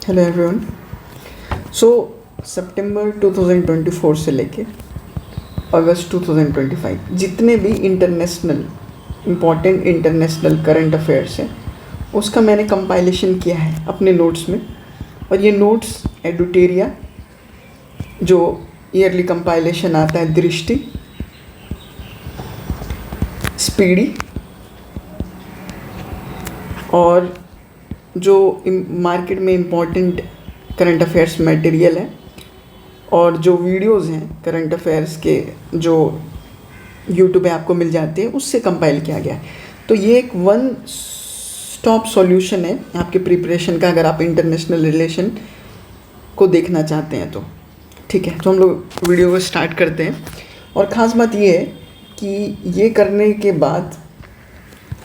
Hello everyone. सो सितंबर 2024 से लेके अगस्त 2025 जितने भी इम्पॉर्टेंट इंटरनेशनल करंट अफेयर्स हैं उसका मैंने कंपाइलेशन किया है अपने नोट्स में। और ये नोट्स एडुटेरिया जो ईयरली कंपाइलेशन आता है, दृष्टि, स्पीडी और जो मार्केट में इम्पॉर्टेंट करंट अफेयर्स मटेरियल है और जो वीडियोस हैं करंट अफेयर्स के जो यूट्यूब पे आपको मिल जाते हैं उससे कंपाइल किया गया है। तो ये एक वन स्टॉप सॉल्यूशन है आपके प्रिपरेशन का, अगर आप इंटरनेशनल रिलेशन को देखना चाहते हैं तो। ठीक है, तो हम लोग वीडियो को स्टार्ट करते हैं। और ख़ास बात ये है कि ये करने के बाद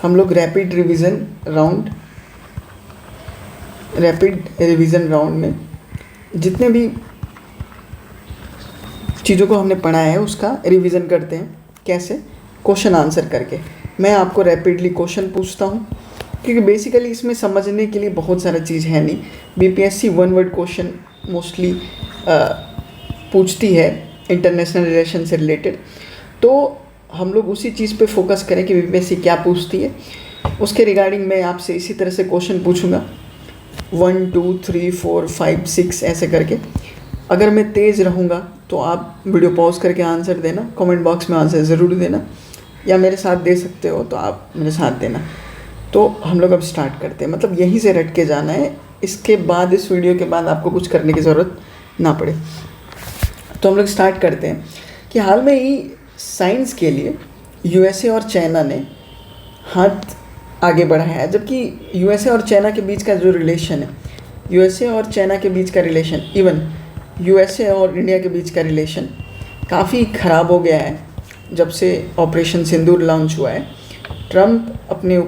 हम लोग रैपिड रिवीजन राउंड में जितने भी चीज़ों को हमने पढ़ा है उसका रिवीजन करते हैं। कैसे? क्वेश्चन आंसर करके। मैं आपको रैपिडली क्वेश्चन पूछता हूँ क्योंकि बेसिकली इसमें समझने के लिए बहुत सारा चीज़ है नहीं। BPSC one word question mostly पूछती है इंटरनेशनल रिलेशन से रिलेटेड, तो हम लोग उसी चीज़ पे फोकस करें कि बीपीएससी क्या पूछती है। उसके रिगार्डिंग मैं आपसे इसी तरह से क्वेश्चन पूछूंगा 1 2 3 4 5 6 ऐसे करके। अगर मैं तेज़ रहूँगा तो आप वीडियो पॉज करके आंसर देना, कमेंट बॉक्स में आंसर ज़रूर देना, या मेरे साथ दे सकते हो तो आप मेरे साथ देना। तो हम लोग अब स्टार्ट करते हैं, मतलब यहीं से रट के जाना है। इसके बाद इस वीडियो के बाद आपको कुछ करने की ज़रूरत ना पड़े। तो हम लोग स्टार्ट करते हैं कि हाल में ही साइंस के लिए यूएसए और चाइना ने हाथ आगे बढ़ाया है। जबकि यूएसए और चाइना के बीच का जो रिलेशन है, यूएसए और चाइना के बीच का रिलेशन, इवन यूएसए और इंडिया के बीच का रिलेशन काफ़ी ख़राब हो गया है जब से ऑपरेशन सिंदूर लॉन्च हुआ है। ट्रम्प अपने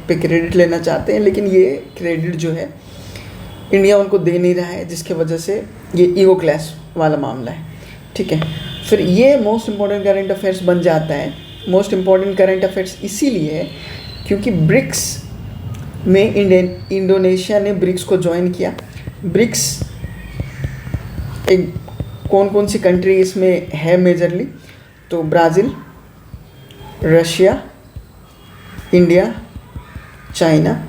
पे क्रेडिट लेना चाहते हैं, लेकिन ये क्रेडिट जो है इंडिया उनको दे नहीं रहा है, जिसके वजह से ये ईगो क्लैश वाला मामला है। ठीक है, फिर ये मोस्ट इम्पॉर्टेंट करंट अफेयर्स बन जाता है। मोस्ट इम्पॉर्टेंट करंट अफेयर्स इसीलिए है क्योंकि ब्रिक्स में इंडोनेशिया ने ब्रिक्स को ज्वाइन किया। ब्रिक्स एक कौन कौन सी कंट्री इसमें है मेजरली, तो Brazil, Russia, India, China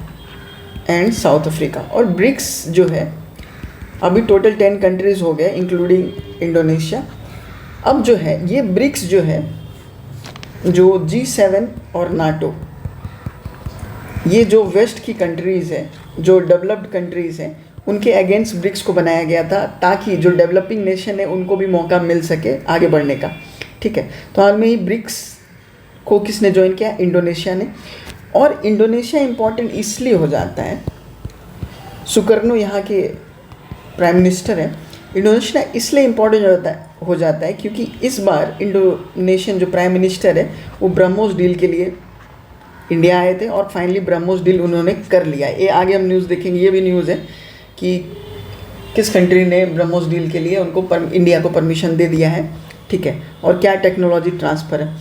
and south Africa. और ब्रिक्स जो है अभी टोटल 10 कंट्रीज़ हो गए इंक्लूडिंग इंडोनेशिया। अब जो है ये ब्रिक्स जो है, जो G7 और नाटो, ये जो वेस्ट की कंट्रीज़ है, जो डेवलप्ड कंट्रीज़ हैं, उनके अगेंस्ट ब्रिक्स को बनाया गया था ताकि जो डेवलपिंग नेशन है उनको भी मौका मिल सके आगे बढ़ने का। ठीक है, तो हाल में ही ब्रिक्स को किसने ज्वाइन किया? इंडोनेशिया ने। और इंडोनेशिया इम्पॉर्टेंट इसलिए हो जाता है, सुकर्नो यहाँ के प्राइम मिनिस्टर हैं। इंडोनेशिया इसलिए इम्पॉर्टेंट हो जाता है क्योंकि इस बार इंडोनेशियन जो प्राइम मिनिस्टर है वो ब्रह्मोस डील के लिए इंडिया आए थे और फाइनली ब्रह्मोस डील उन्होंने कर लिया है। ये आगे हम न्यूज़ देखेंगे, ये भी न्यूज़ है कि किस कंट्री ने ब्रह्मोस डील के लिए उनको इंडिया को परमिशन दे दिया है। ठीक है, और क्या टेक्नोलॉजी ट्रांसफ़र है।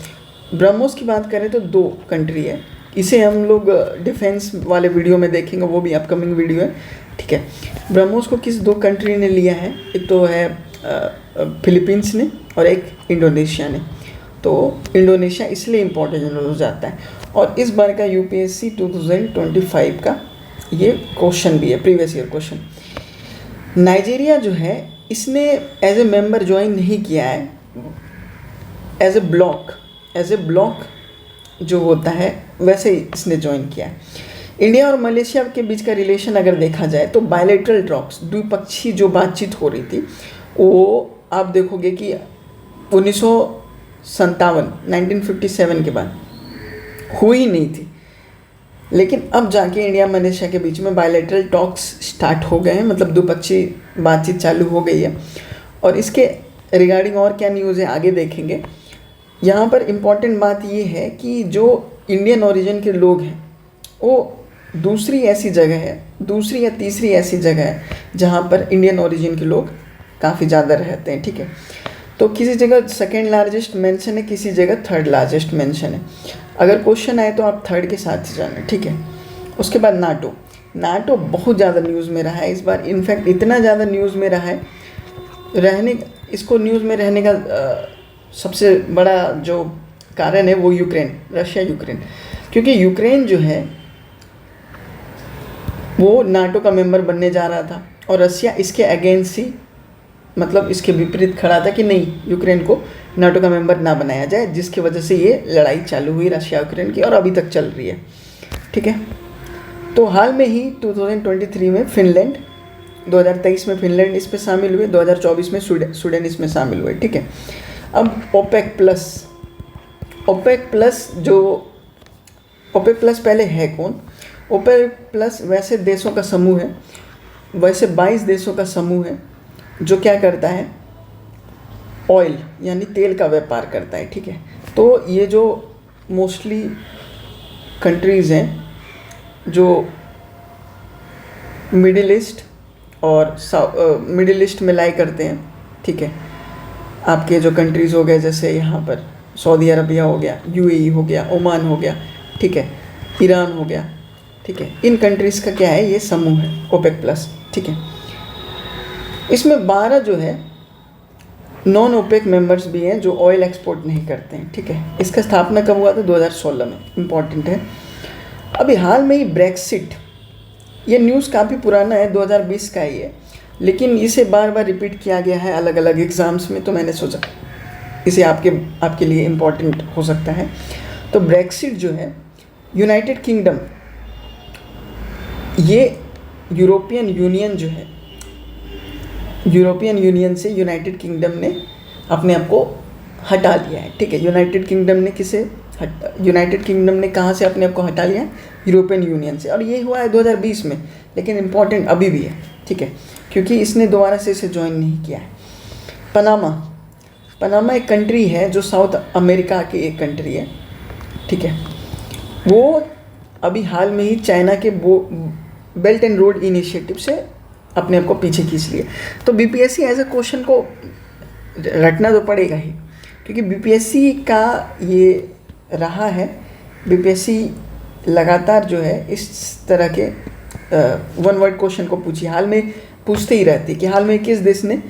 ब्रह्मोस की बात करें तो 2 कंट्री है, इसे हम लोग डिफेंस वाले वीडियो में देखेंगे, वो भी अपकमिंग वीडियो है। ठीक है, ब्रह्मोस को किस 2 कंट्री ने लिया है? एक तो है फिलीपींस ने और एक इंडोनेशिया ने। तो इंडोनेशिया इसलिए इम्पोर्टेंट हो जाता है। और इस बार का यूपीएससी 2025 का ये क्वेश्चन भी है, प्रीवियस ईयर क्वेश्चन। नाइजीरिया जो है इसने एज ए मेंबर ज्वाइन नहीं किया है, एज ए ब्लॉक जो होता है वैसे ही इसने ज्वाइन किया है। इंडिया और मलेशिया के बीच का रिलेशन अगर देखा जाए तो बायलैटरल टॉक्स, द्विपक्षीय जो बातचीत हो रही थी, वो आप देखोगे कि 1957 के बाद हुई नहीं थी। लेकिन अब जाके इंडिया मलेशिया के बीच में बायलैटरल टॉक्स स्टार्ट हो गए हैं, मतलब द्विपक्षीय बातचीत चालू हो गई है। और इसके रिगार्डिंग और क्या न्यूज़ है आगे देखेंगे। यहाँ पर इम्पॉर्टेंट बात ये है कि जो इंडियन ओरिजिन के लोग हैं वो दूसरी या तीसरी ऐसी जगह है जहाँ पर इंडियन ओरिजिन के लोग काफ़ी ज़्यादा रहते हैं। ठीक है, तो किसी जगह सेकेंड लार्जेस्ट मेंशन है, किसी जगह थर्ड लार्जेस्ट मेंशन है। अगर क्वेश्चन आए तो आप थर्ड के साथ ही जाना। ठीक है, उसके बाद नाटो बहुत ज़्यादा न्यूज़ में रहा है इस बार, इनफैक्ट इतना ज़्यादा न्यूज़ में रहा है, इसको न्यूज़ में रहने का सबसे बड़ा जो कारण है वो यूक्रेन, रशिया यूक्रेन, क्योंकि यूक्रेन जो है वो नाटो का मेंबर बनने जा रहा था और रशिया इसके अगेंस्ट ही, मतलब इसके विपरीत खड़ा था कि नहीं, यूक्रेन को नाटो का मेंबर ना बनाया जाए, जिसकी वजह से ये लड़ाई चालू हुई रशिया यूक्रेन की और अभी तक चल रही है। ठीक है, तो हाल में ही 2023 में फिनलैंड, 2023 में फिनलैंड इस पे शामिल हुए, 2024 में स्वीडन इसमें शामिल हुए। ठीक है, अब ओपेक प्लस पहले है कौन? ओपेक प्लस वैसे देशों का समूह है, वैसे 22 देशों का समूह है जो क्या करता है, ऑयल यानी तेल का व्यापार करता है। ठीक है, तो ये जो मोस्टली कंट्रीज़ हैं जो मिडिल ईस्ट और मिडिल ईस्ट में लाई करते हैं। ठीक है, आपके जो कंट्रीज़ हो गए जैसे यहाँ पर सऊदी अरबिया हो गया, यूएई हो गया, ओमान हो गया, ठीक है, ईरान हो गया। ठीक है, इन कंट्रीज़ का क्या है, ये समूह है ओपेक प्लस। ठीक है, इसमें 12 जो है नॉन ओपेक मेंबर्स भी हैं जो ऑयल एक्सपोर्ट नहीं करते हैं। ठीक है, इसका स्थापना कब हुआ था? 2016 में, इम्पॉर्टेंट है। अभी हाल में ही ब्रेक्सिट, ये न्यूज़ काफ़ी पुराना है, 2020 का ही है, लेकिन इसे बार बार रिपीट किया गया है अलग अलग एग्ज़ाम्स में, तो मैंने सोचा इसे आपके लिए इम्पॉर्टेंट हो सकता है। तो ब्रेक्सिट जो है, यूनाइटेड किंगडम, ये यूरोपियन यूनियन जो है, यूरोपियन यूनियन से यूनाइटेड किंगडम ने अपने आप को हटा लिया है। ठीक है, यूनाइटेड किंगडम ने कहाँ से अपने आप को हटा लिया? यूरोपियन यूनियन से, और ये हुआ है 2020 में, लेकिन इम्पॉर्टेंट अभी भी है। ठीक है, क्योंकि इसने दोबारा से इसे ज्वाइन नहीं किया है। पनामा एक कंट्री है जो साउथ अमेरिका की एक कंट्री है। ठीक है, वो अभी हाल में ही चाइना के बेल्ट एंड रोड इनिशिएटिव से अपने आप को पीछे खींच लिए। तो बीपीएससी ऐसे क्वेश्चन को रटना तो पड़ेगा ही, क्योंकि बीपीएससी का ये रहा है, बीपीएससी लगातार जो है इस तरह के वन वर्ड क्वेश्चन को हाल में पूछते ही रहती कि हाल में किस देश ने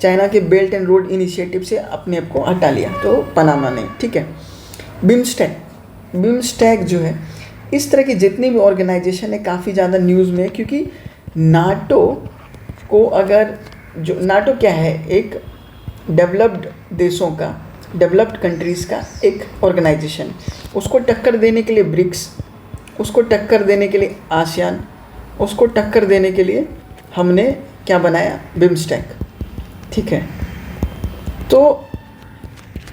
चाइना के बेल्ट एंड रोड इनिशिएटिव से अपने आप को हटा लिया? तो पनामा ने। ठीक है, बिम्स्टेक जो है, इस तरह की जितनी भी ऑर्गेनाइजेशन है काफ़ी ज़्यादा न्यूज़ में है, क्योंकि नाटो को अगर जो नाटो क्या है, एक डेवलप्ड देशों का, डेवलप्ड कंट्रीज़ का एक ऑर्गेनाइजेशन, उसको टक्कर देने के लिए ब्रिक्स, उसको टक्कर देने के लिए आसियान, उसको टक्कर देने के लिए हमने क्या बनाया? बिम्स्टेक। ठीक है, तो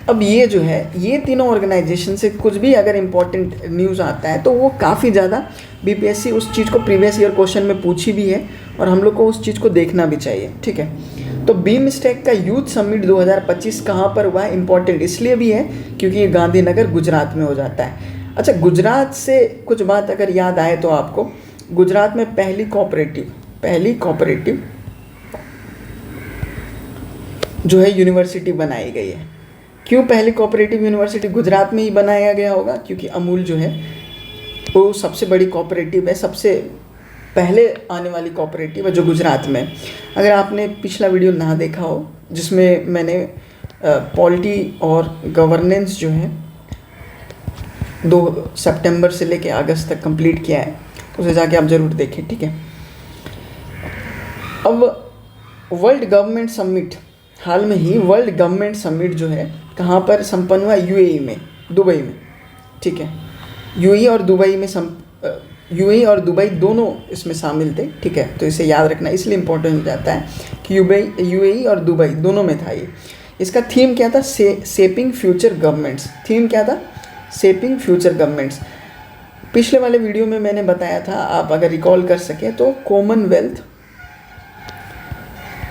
अब ये जो है, ये तीनों ऑर्गेनाइजेशन से कुछ भी अगर इम्पोर्टेंट न्यूज़ आता है तो वो काफ़ी ज़्यादा बीपीएससी उस चीज़ को प्रीवियस ईयर क्वेश्चन में पूछी भी है, और हम लोग को उस चीज़ को देखना भी चाहिए। ठीक है, तो बिम्स्टेक का यूथ समिट 2025 कहाँ पर हुआ है? इम्पॉर्टेंट इसलिए भी है क्योंकि ये गांधीनगर गुजरात में हो जाता है। अच्छा, गुजरात से कुछ बात अगर याद आए तो आपको, गुजरात में पहली कोऑपरेटिव जो है यूनिवर्सिटी बनाई गई है। क्यों पहली कोऑपरेटिव यूनिवर्सिटी गुजरात में ही बनाया गया होगा? क्योंकि अमूल जो है वो सबसे बड़ी कोऑपरेटिव है, सबसे पहले आने वाली कोऑपरेटिव है जो गुजरात में। अगर आपने पिछला वीडियो ना देखा हो जिसमें मैंने पॉलिटी और गवर्नेंस जो है 2 सितंबर से लेकर अगस्त तक कंप्लीट किया है, उसे जाके आप ज़रूर देखें। ठीक है, अब वर्ल्ड गवर्नमेंट समिट, हाल में ही वर्ल्ड गवर्नमेंट समिट जो है कहाँ पर संपन्न हुआ? यूएई में, दुबई में। ठीक है, यूएई और दुबई दोनों इसमें शामिल थे। ठीक है, तो इसे याद रखना इसलिए इम्पोर्टेंट हो जाता है कि यूएई और दुबई दोनों में था ये। इसका थीम क्या था? Shaping future governments. थीम क्या था? Shaping future governments. पिछले वाले वीडियो में मैंने बताया था, आप अगर रिकॉल कर सके तो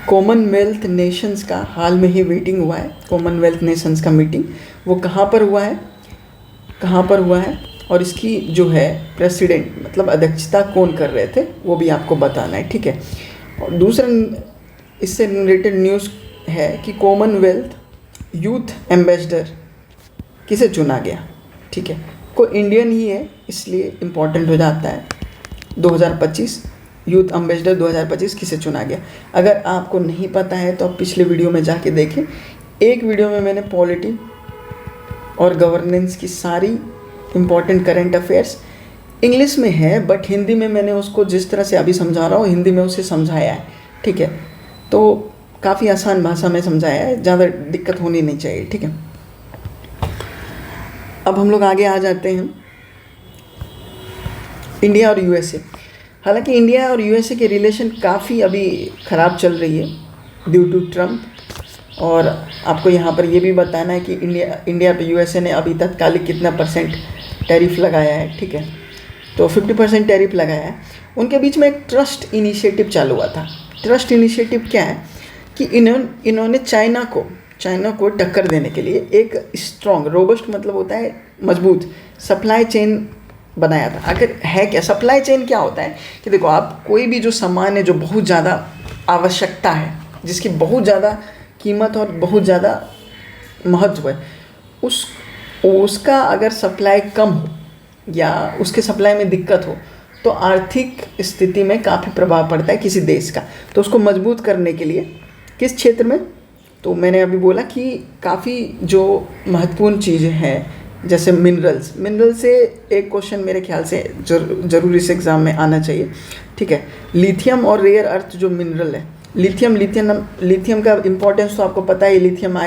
कॉमनवेल्थ नेशंस का हाल में ही मीटिंग हुआ है। कॉमनवेल्थ नेशंस का मीटिंग वो कहाँ पर हुआ है और इसकी जो है प्रेसिडेंट, मतलब अध्यक्षता कौन कर रहे थे, वो भी आपको बताना है। ठीक है, और दूसरा इससे रिलेटेड न्यूज़ है कि कॉमनवेल्थ यूथ एम्बेसडर किसे चुना गया? ठीक है, कोई इंडियन ही है इसलिए इम्पोर्टेंट हो जाता है। 2025 यूथ एम्बेसडर 2025 किसे चुना गया। अगर आपको नहीं पता है तो आप पिछले वीडियो में जाके देखें। एक वीडियो में मैंने पॉलिटी और गवर्नेंस की सारी इम्पोर्टेंट करंट अफेयर्स इंग्लिश में है, बट हिंदी में मैंने उसको जिस तरह से अभी समझा रहा हूँ हिंदी में उसे समझाया है, ठीक है। तो काफ़ी आसान भाषा में समझाया है, ज़्यादा दिक्कत होनी नहीं चाहिए, ठीक है। अब हम लोग आगे आ जाते हैं इंडिया और यूएसए। हालांकि इंडिया और यूएसए के रिलेशन काफ़ी अभी ख़राब चल रही है ड्यू टू ट्रम्प। और आपको यहाँ पर ये भी बताना है कि इंडिया पे यूएसए ने अभी तत्कालिक कितना % टैरिफ लगाया है, ठीक है। तो 50% टैरिफ लगाया है। उनके बीच में एक ट्रस्ट इनिशिएटिव चालू हुआ था। ट्रस्ट इनिशिएटिव क्या है कि इन्होंने चाइना को टक्कर देने के लिए एक स्ट्रॉन्ग, रोबस्ट मतलब होता है मजबूत, सप्लाई चेन बनाया था। अगर है क्या सप्लाई चेन क्या होता है कि देखो, आप कोई भी जो सामान है जो बहुत ज़्यादा आवश्यकता है, जिसकी बहुत ज़्यादा कीमत और बहुत ज़्यादा महत्व है, उसका अगर सप्लाई कम हो या उसके सप्लाई में दिक्कत हो तो आर्थिक स्थिति में काफ़ी प्रभाव पड़ता है किसी देश का। तो उसको मजबूत करने के लिए किस क्षेत्र में, तो मैंने अभी बोला कि काफ़ी जो महत्वपूर्ण चीज़ें हैं जैसे मिनरल से एक क्वेश्चन मेरे ख्याल से जरूर इस एग्ज़ाम में आना चाहिए, ठीक है। लिथियम और रेयर अर्थ जो मिनरल है, लिथियम का इम्पोर्टेंस तो आपको पता है, लिथियम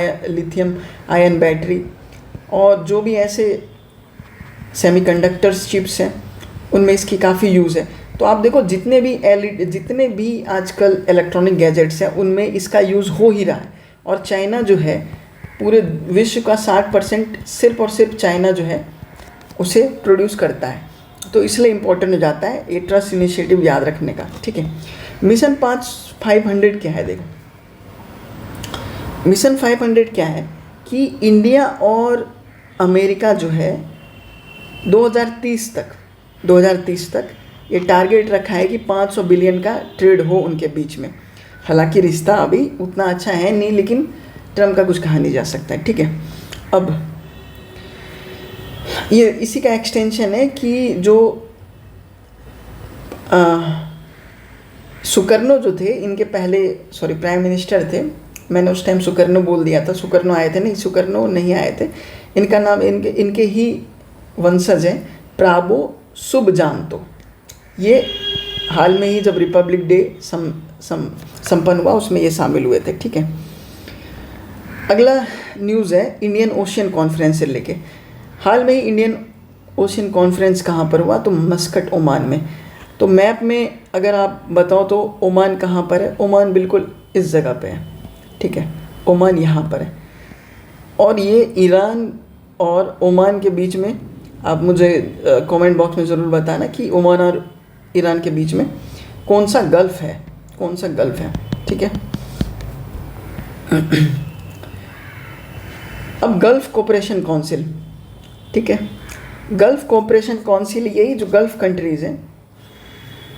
आयन बैटरी और जो भी ऐसे सेमीकंडक्टर्स चिप्स हैं उनमें इसकी काफ़ी यूज़ है। तो आप देखो जितने भी आजकल इलेक्ट्रॉनिक गैजेट्स हैं उनमें इसका यूज़ हो ही रहा है। और चाइना जो है पूरे विश्व का 60% सिर्फ और सिर्फ चाइना जो है उसे प्रोड्यूस करता है। तो इसलिए इम्पोर्टेंट हो जाता है ये ट्रस्ट इनिशिएटिव याद रखने का, ठीक है। मिशन 500 क्या है, देखो मिशन 500 क्या है कि इंडिया और अमेरिका जो है 2030 तक ये टारगेट रखा है कि 500 बिलियन का ट्रेड हो उनके बीच में। हालांकि रिश्ता अभी उतना अच्छा है नहीं, लेकिन ट्रम्प का कुछ कहा नहीं जा सकता है, ठीक है। अब ये इसी का एक्सटेंशन है कि जो सुकर्नो जो थे इनके पहले प्राइम मिनिस्टर थे, मैंने उस टाइम सुकर्नो बोल दिया था, सुकर्नो आए थे नहीं, सुकर्नो नहीं आए थे। इनका नाम इनके ही वंशज है प्राबो सुबजांतो। ये हाल में ही जब रिपब्लिक डे संपन्न हुआ उसमें ये शामिल हुए थे, ठीक है। अगला न्यूज़ है इंडियन ओशियन कॉन्फ्रेंस से लेके। हाल में ही इंडियन ओशियन कॉन्फ्रेंस कहाँ पर हुआ, तो मस्कट ओमान में। तो मैप में अगर आप बताओ तो ओमान कहाँ पर है, ओमान बिल्कुल इस जगह पे है, ठीक है। ओमान यहाँ पर है और ये ईरान और ओमान के बीच में, आप मुझे कमेंट बॉक्स में ज़रूर बताना कि ओमान और ईरान के बीच में कौन सा गल्फ़ है, ठीक है। अब गल्फ़ कोऑपरेशन काउंसिल, ठीक है। गल्फ़ कोऑपरेशन काउंसिल यही जो गल्फ़ कंट्रीज़ हैं,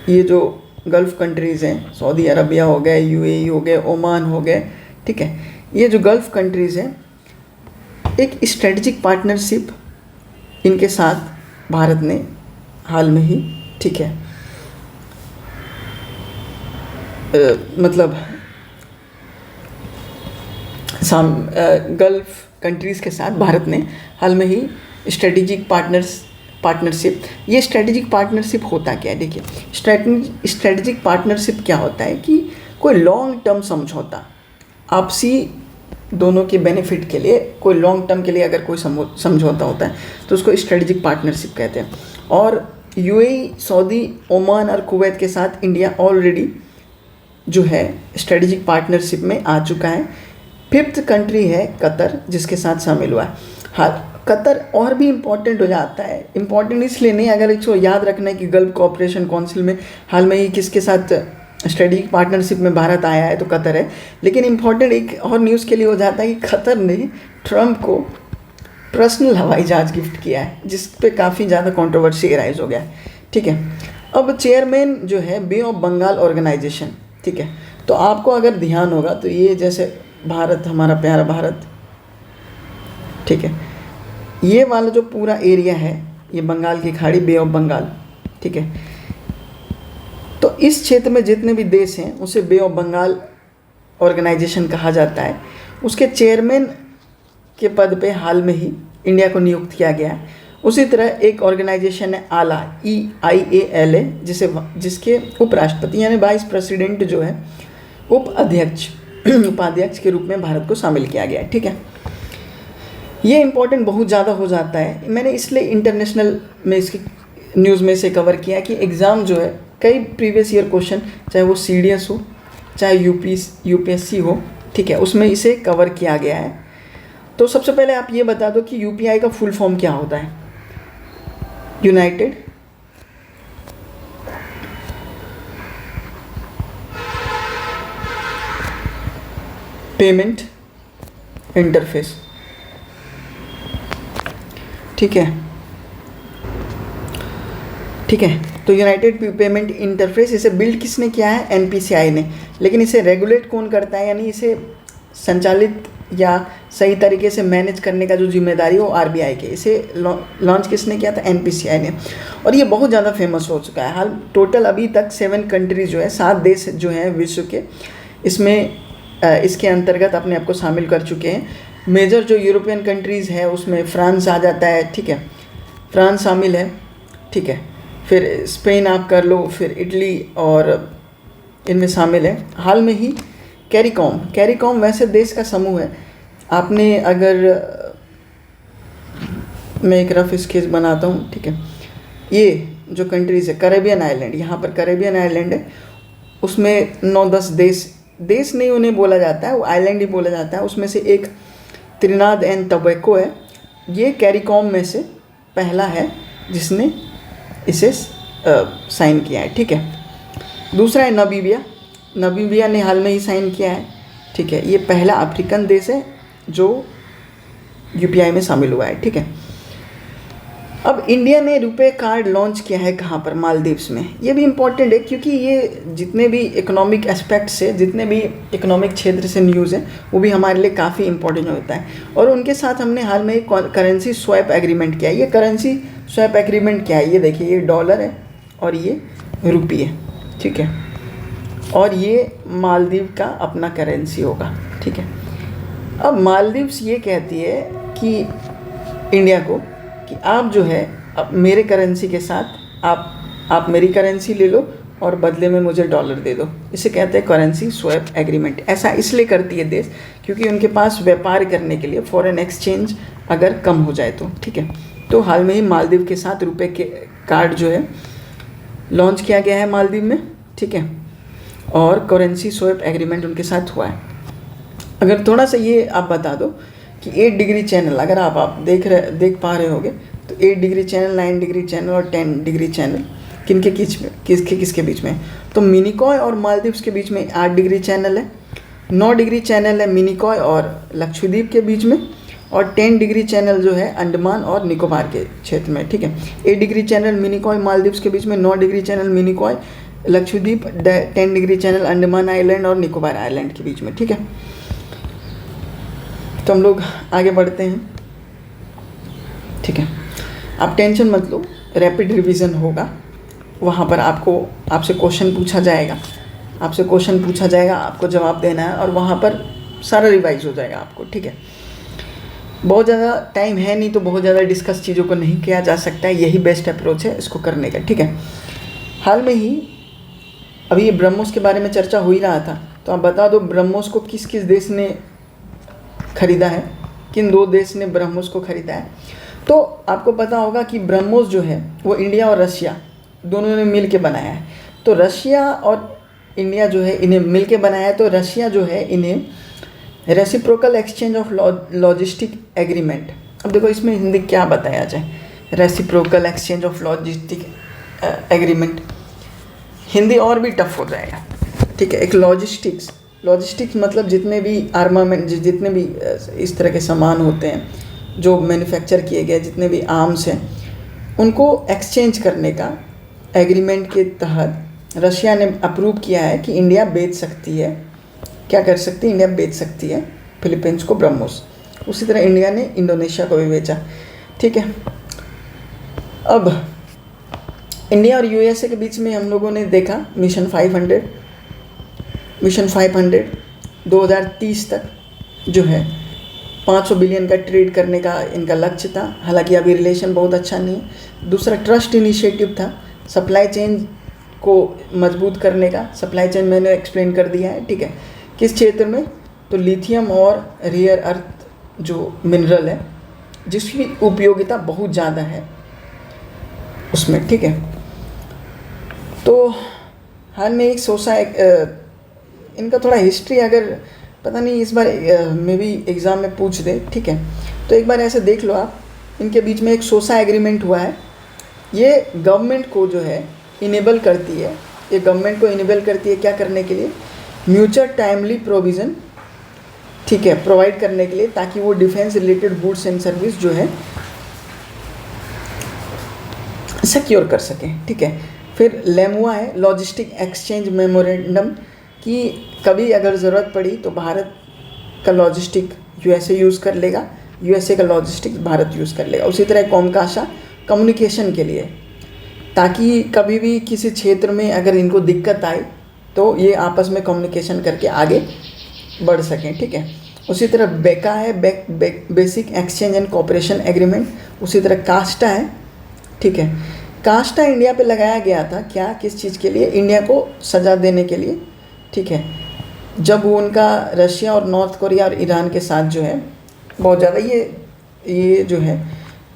ये जो गल्फ़ कंट्रीज़ हैं, सऊदी अरबिया हो गए, यूएई हो गए, ओमान हो गए, ठीक है। ये जो गल्फ़ कंट्रीज़ हैं एक स्ट्रेटजिक पार्टनरशिप इनके साथ भारत ने हाल में ही, ठीक है, मतलब गल्फ़ कंट्रीज़ के साथ भारत ने हाल में ही स्ट्रेटजिक पार्टनरशिप। ये स्ट्रेटजिक पार्टनरशिप होता क्या है, देखिए स्ट्रेटजिक पार्टनरशिप क्या होता है कि कोई लॉन्ग टर्म समझौता, आपसी दोनों के बेनिफिट के लिए, कोई लॉन्ग टर्म के लिए अगर कोई समझौता होता है तो उसको स्ट्रेटजिक पार्टनरशिप कहते हैं। और यूएई, सऊदी, ओमान और कुवैत के साथ इंडिया ऑलरेडी जो है स्ट्रेटजिक पार्टनरशिप में आ चुका है। 5th कंट्री है कतर, जिसके साथ शामिल हुआ है। हाँ, कतर और भी इम्पोर्टेंट हो जाता है। इम्पोर्टेंट इसलिए नहीं, अगर इसको याद रखना है कि गल्फ कोऑपरेशन काउंसिल में हाल में ही किसके साथ स्ट्रेटजिक पार्टनरशिप में भारत आया है, तो कतर है। लेकिन इम्पोर्टेंट एक और न्यूज़ के लिए हो जाता है कि कतर ने ट्रम्प को पर्सनल हवाई जहाज़ गिफ्ट किया है, जिस पे काफ़ी ज़्यादा कंट्रोवर्सी एराइज हो गया है, ठीक है। अब चेयरमैन जो है बे ऑफ बंगाल ऑर्गेनाइजेशन, ठीक है। तो आपको अगर ध्यान होगा तो ये जैसे भारत, हमारा प्यारा भारत, ठीक है, ये वाला जो पूरा एरिया है ये बंगाल की खाड़ी, बे ऑफ बंगाल, ठीक है, तो इस क्षेत्र में जितने भी देश हैं उसे बे ऑफ बंगाल ऑर्गेनाइजेशन कहा जाता है। उसके चेयरमैन के पद पे हाल में ही इंडिया को नियुक्त किया गया है। उसी तरह एक ऑर्गेनाइजेशन है आला, EIALA, जिसके उपराष्ट्रपति यानी वाइस प्रेसिडेंट जो है उपाध्यक्ष के रूप में भारत को शामिल किया गया है। ठीक है, ये इम्पोर्टेंट बहुत ज़्यादा हो जाता है। मैंने इसलिए इंटरनेशनल में इसकी न्यूज़ में से कवर किया कि एग्ज़ाम जो है कई प्रीवियस ईयर क्वेश्चन, चाहे वो CDS हो चाहे UPSC हो, ठीक है, उसमें इसे कवर किया गया है। तो सबसे पहले आप ये बता दो कि UPI का फुल फॉर्म क्या होता है। यूनाइटेड पेमेंट इंटरफेस, ठीक है, ठीक है। तो यूनाइटेड पेमेंट इंटरफेस, इसे बिल्ड किसने किया है? NPCI ने। लेकिन इसे रेगुलेट कौन करता है, यानी इसे संचालित या सही तरीके से मैनेज करने का जो जिम्मेदारी वो RBI के। इसे लॉन्च किसने किया था? NPCI ने। और ये बहुत ज़्यादा फेमस हो चुका है। हाल टोटल अभी तक 7 कंट्रीज जो है, 7 देश जो हैं विश्व के, इसमें इसके अंतर्गत अपने आप को शामिल कर चुके हैं। मेजर जो यूरोपियन कंट्रीज़ है उसमें फ्रांस आ जाता है, ठीक है, फ्रांस शामिल है, ठीक है, फिर स्पेन आप कर लो, फिर इटली और इनमें शामिल है। हाल में ही कैरिकॉम वैसे देश का समूह है। आपने अगर, मैं एक रफ स्केच बनाता हूँ, ठीक है, ये जो कंट्रीज़ है, कैरेबियन आइलैंड, यहाँ पर कैरेबियन आइलैंड है, उसमें 9-10 देश नहीं उन्हें बोला जाता है, वो आइलैंड ही बोला जाता है। उसमें से एक त्रिनाद एंड टोबैको है। ये कैरिकॉम में से पहला है जिसने इसे साइन किया है, ठीक है। दूसरा है नमीबिया ने हाल में ही साइन किया है, ठीक है। ये पहला अफ्रीकन देश है जो UPI में शामिल हुआ है, ठीक है। अब इंडिया ने रुपए कार्ड लॉन्च किया है कहाँ पर? मालदीव्स में। ये भी इम्पोर्टेंट है क्योंकि ये जितने भी इकोनॉमिक एस्पेक्ट से, जितने भी इकोनॉमिक क्षेत्र से न्यूज़ है, वो भी हमारे लिए काफ़ी इंपॉर्टेंट होता है। और उनके साथ हमने हाल में एक करेंसी स्वैप एग्रीमेंट किया है। ये करेंसी स्वैप एग्रीमेंट क्या है? ये देखिए, ये डॉलर है और ये रुपये है, ठीक है, और ये मालदीव का अपना करेंसी होगा, ठीक है। अब मालदीव्स ये कहती है कि इंडिया को कि आप जो है अब मेरे करेंसी के साथ आप मेरी करेंसी ले लो और बदले में मुझे डॉलर दे दो। इसे कहते हैं करेंसी स्वैप एग्रीमेंट। ऐसा इसलिए करती है देश क्योंकि उनके पास व्यापार करने के लिए फॉरेन एक्सचेंज अगर कम हो जाए तो, ठीक है। तो हाल में ही मालदीव के साथ रुपए के कार्ड जो है लॉन्च किया गया है मालदीव में, ठीक है, और करेंसी स्वैप एग्रीमेंट उनके साथ हुआ है। अगर थोड़ा सा ये आप बता दो कि 8 डिग्री चैनल, अगर आप देख पा रहे होगे तो 8 डिग्री चैनल, 9 डिग्री चैनल और 10 डिग्री चैनल किसके बीच में? तो मिनिकॉय और मालदीव्स के बीच में 8 डिग्री चैनल है, 9 डिग्री चैनल है मिनिकॉय और लक्षद्वीप के बीच में, और 10 डिग्री चैनल जो है अंडमान और निकोबार के क्षेत्र में, ठीक है। 8 डिग्री चैनल मिनिकॉय मालदीव्स के बीच में, 9 degree channel Minicoy Lakshadweep, 10 degree channel Andaman island और निकोबार आइलैंड के बीच में, ठीक है। तो हम लोग आगे बढ़ते हैं, ठीक है। आप टेंशन मत लो, रैपिड रिवीजन होगा, वहाँ पर आपसे क्वेश्चन पूछा जाएगा, आपको जवाब देना है और वहाँ पर सारा रिवाइज हो जाएगा आपको, ठीक है। बहुत ज़्यादा टाइम है नहीं तो बहुत ज़्यादा डिस्कस चीज़ों को नहीं किया जा सकता है, यही बेस्ट अप्रोच है इसको करने का, ठीक है। हाल में ही अभी ये ब्रह्मोस के बारे में चर्चा हो ही रहा था, तो आप बता दो ब्रह्मोस को किस किस देश ने खरीदा है, किन 2 देश ने ब्रह्मोस को खरीदा है। तो आपको पता होगा कि ब्रह्मोस जो है वो इंडिया और रशिया दोनों ने मिल के बनाया है। तो रशिया और इंडिया जो है इन्हें मिल के बनाया है, तो रशिया जो है इन्हें reciprocal exchange of logistic agreement. अब देखो इसमें हिंदी क्या बताया जाए, reciprocal exchange of logistic agreement, Hindi और भी टफ हो जाएगा, ठीक है। एक लॉजिस्टिक्स मतलब जितने भी आर्मामेंट, जितने भी इस तरह के सामान होते हैं जो मैन्युफैक्चर किए गए, जितने भी आर्म्स हैं, उनको एक्सचेंज करने का एग्रीमेंट के तहत रशिया ने अप्रूव किया है कि इंडिया बेच सकती है, क्या कर सकती है, इंडिया बेच सकती है फिलीपींस को ब्रह्मोस। उसी तरह इंडिया ने इंडोनेशिया को भी बेचा, ठीक है। अब इंडिया और यूएसए के बीच में हम लोगों ने देखा मिशन 500 2030 तक जो है 500 बिलियन का ट्रेड करने का इनका लक्ष्य था। हालांकि अभी रिलेशन बहुत अच्छा नहीं है। दूसरा ट्रस्ट इनिशिएटिव था, सप्लाई चेन को मजबूत करने का। सप्लाई चेन मैंने एक्सप्लेन कर दिया है, ठीक है। किस क्षेत्र में? तो लिथियम और रेयर अर्थ जो मिनरल है जिसकी उपयोगिता बहुत ज़्यादा है उसमें, ठीक है। तो हाल में एक इनका थोड़ा हिस्ट्री अगर पता नहीं इस बार मे भी एग्ज़ाम में पूछ दे, ठीक है। तो एक बार ऐसे देख लो आप, इनके बीच में एक सोसा एग्रीमेंट हुआ है। ये गवर्नमेंट को जो है इनेबल करती है, ये गवर्नमेंट को इनेबल करती है क्या करने के लिए? म्यूचुअल टाइमली प्रोविज़न, ठीक है, प्रोवाइड करने के लिए, ताकि वो defence related goods and service जो है सिक्योर कर सकें, ठीक है। फिर लेमुआ है लॉजिस्टिक एक्सचेंज मेमोरेंडम, कि कभी अगर ज़रूरत पड़ी तो भारत का लॉजिस्टिक यूएसए यूज़ कर लेगा, यूएसए का लॉजिस्टिक भारत यूज़ कर लेगा। उसी तरह कॉमकाशा कम्युनिकेशन के लिए, ताकि कभी भी किसी क्षेत्र में अगर इनको दिक्कत आए तो ये आपस में कम्युनिकेशन करके आगे बढ़ सकें, ठीक है। उसी तरह बेका है basic exchange and cooperation agreement. उसी तरह कास्टा है, ठीक है। कास्टा इंडिया पे लगाया गया था, क्या, किस चीज़ के लिए? इंडिया को सज़ा देने के लिए, ठीक है। जब वो उनका रशिया और नॉर्थ कोरिया और ईरान के साथ जो है बहुत ज़्यादा ये जो है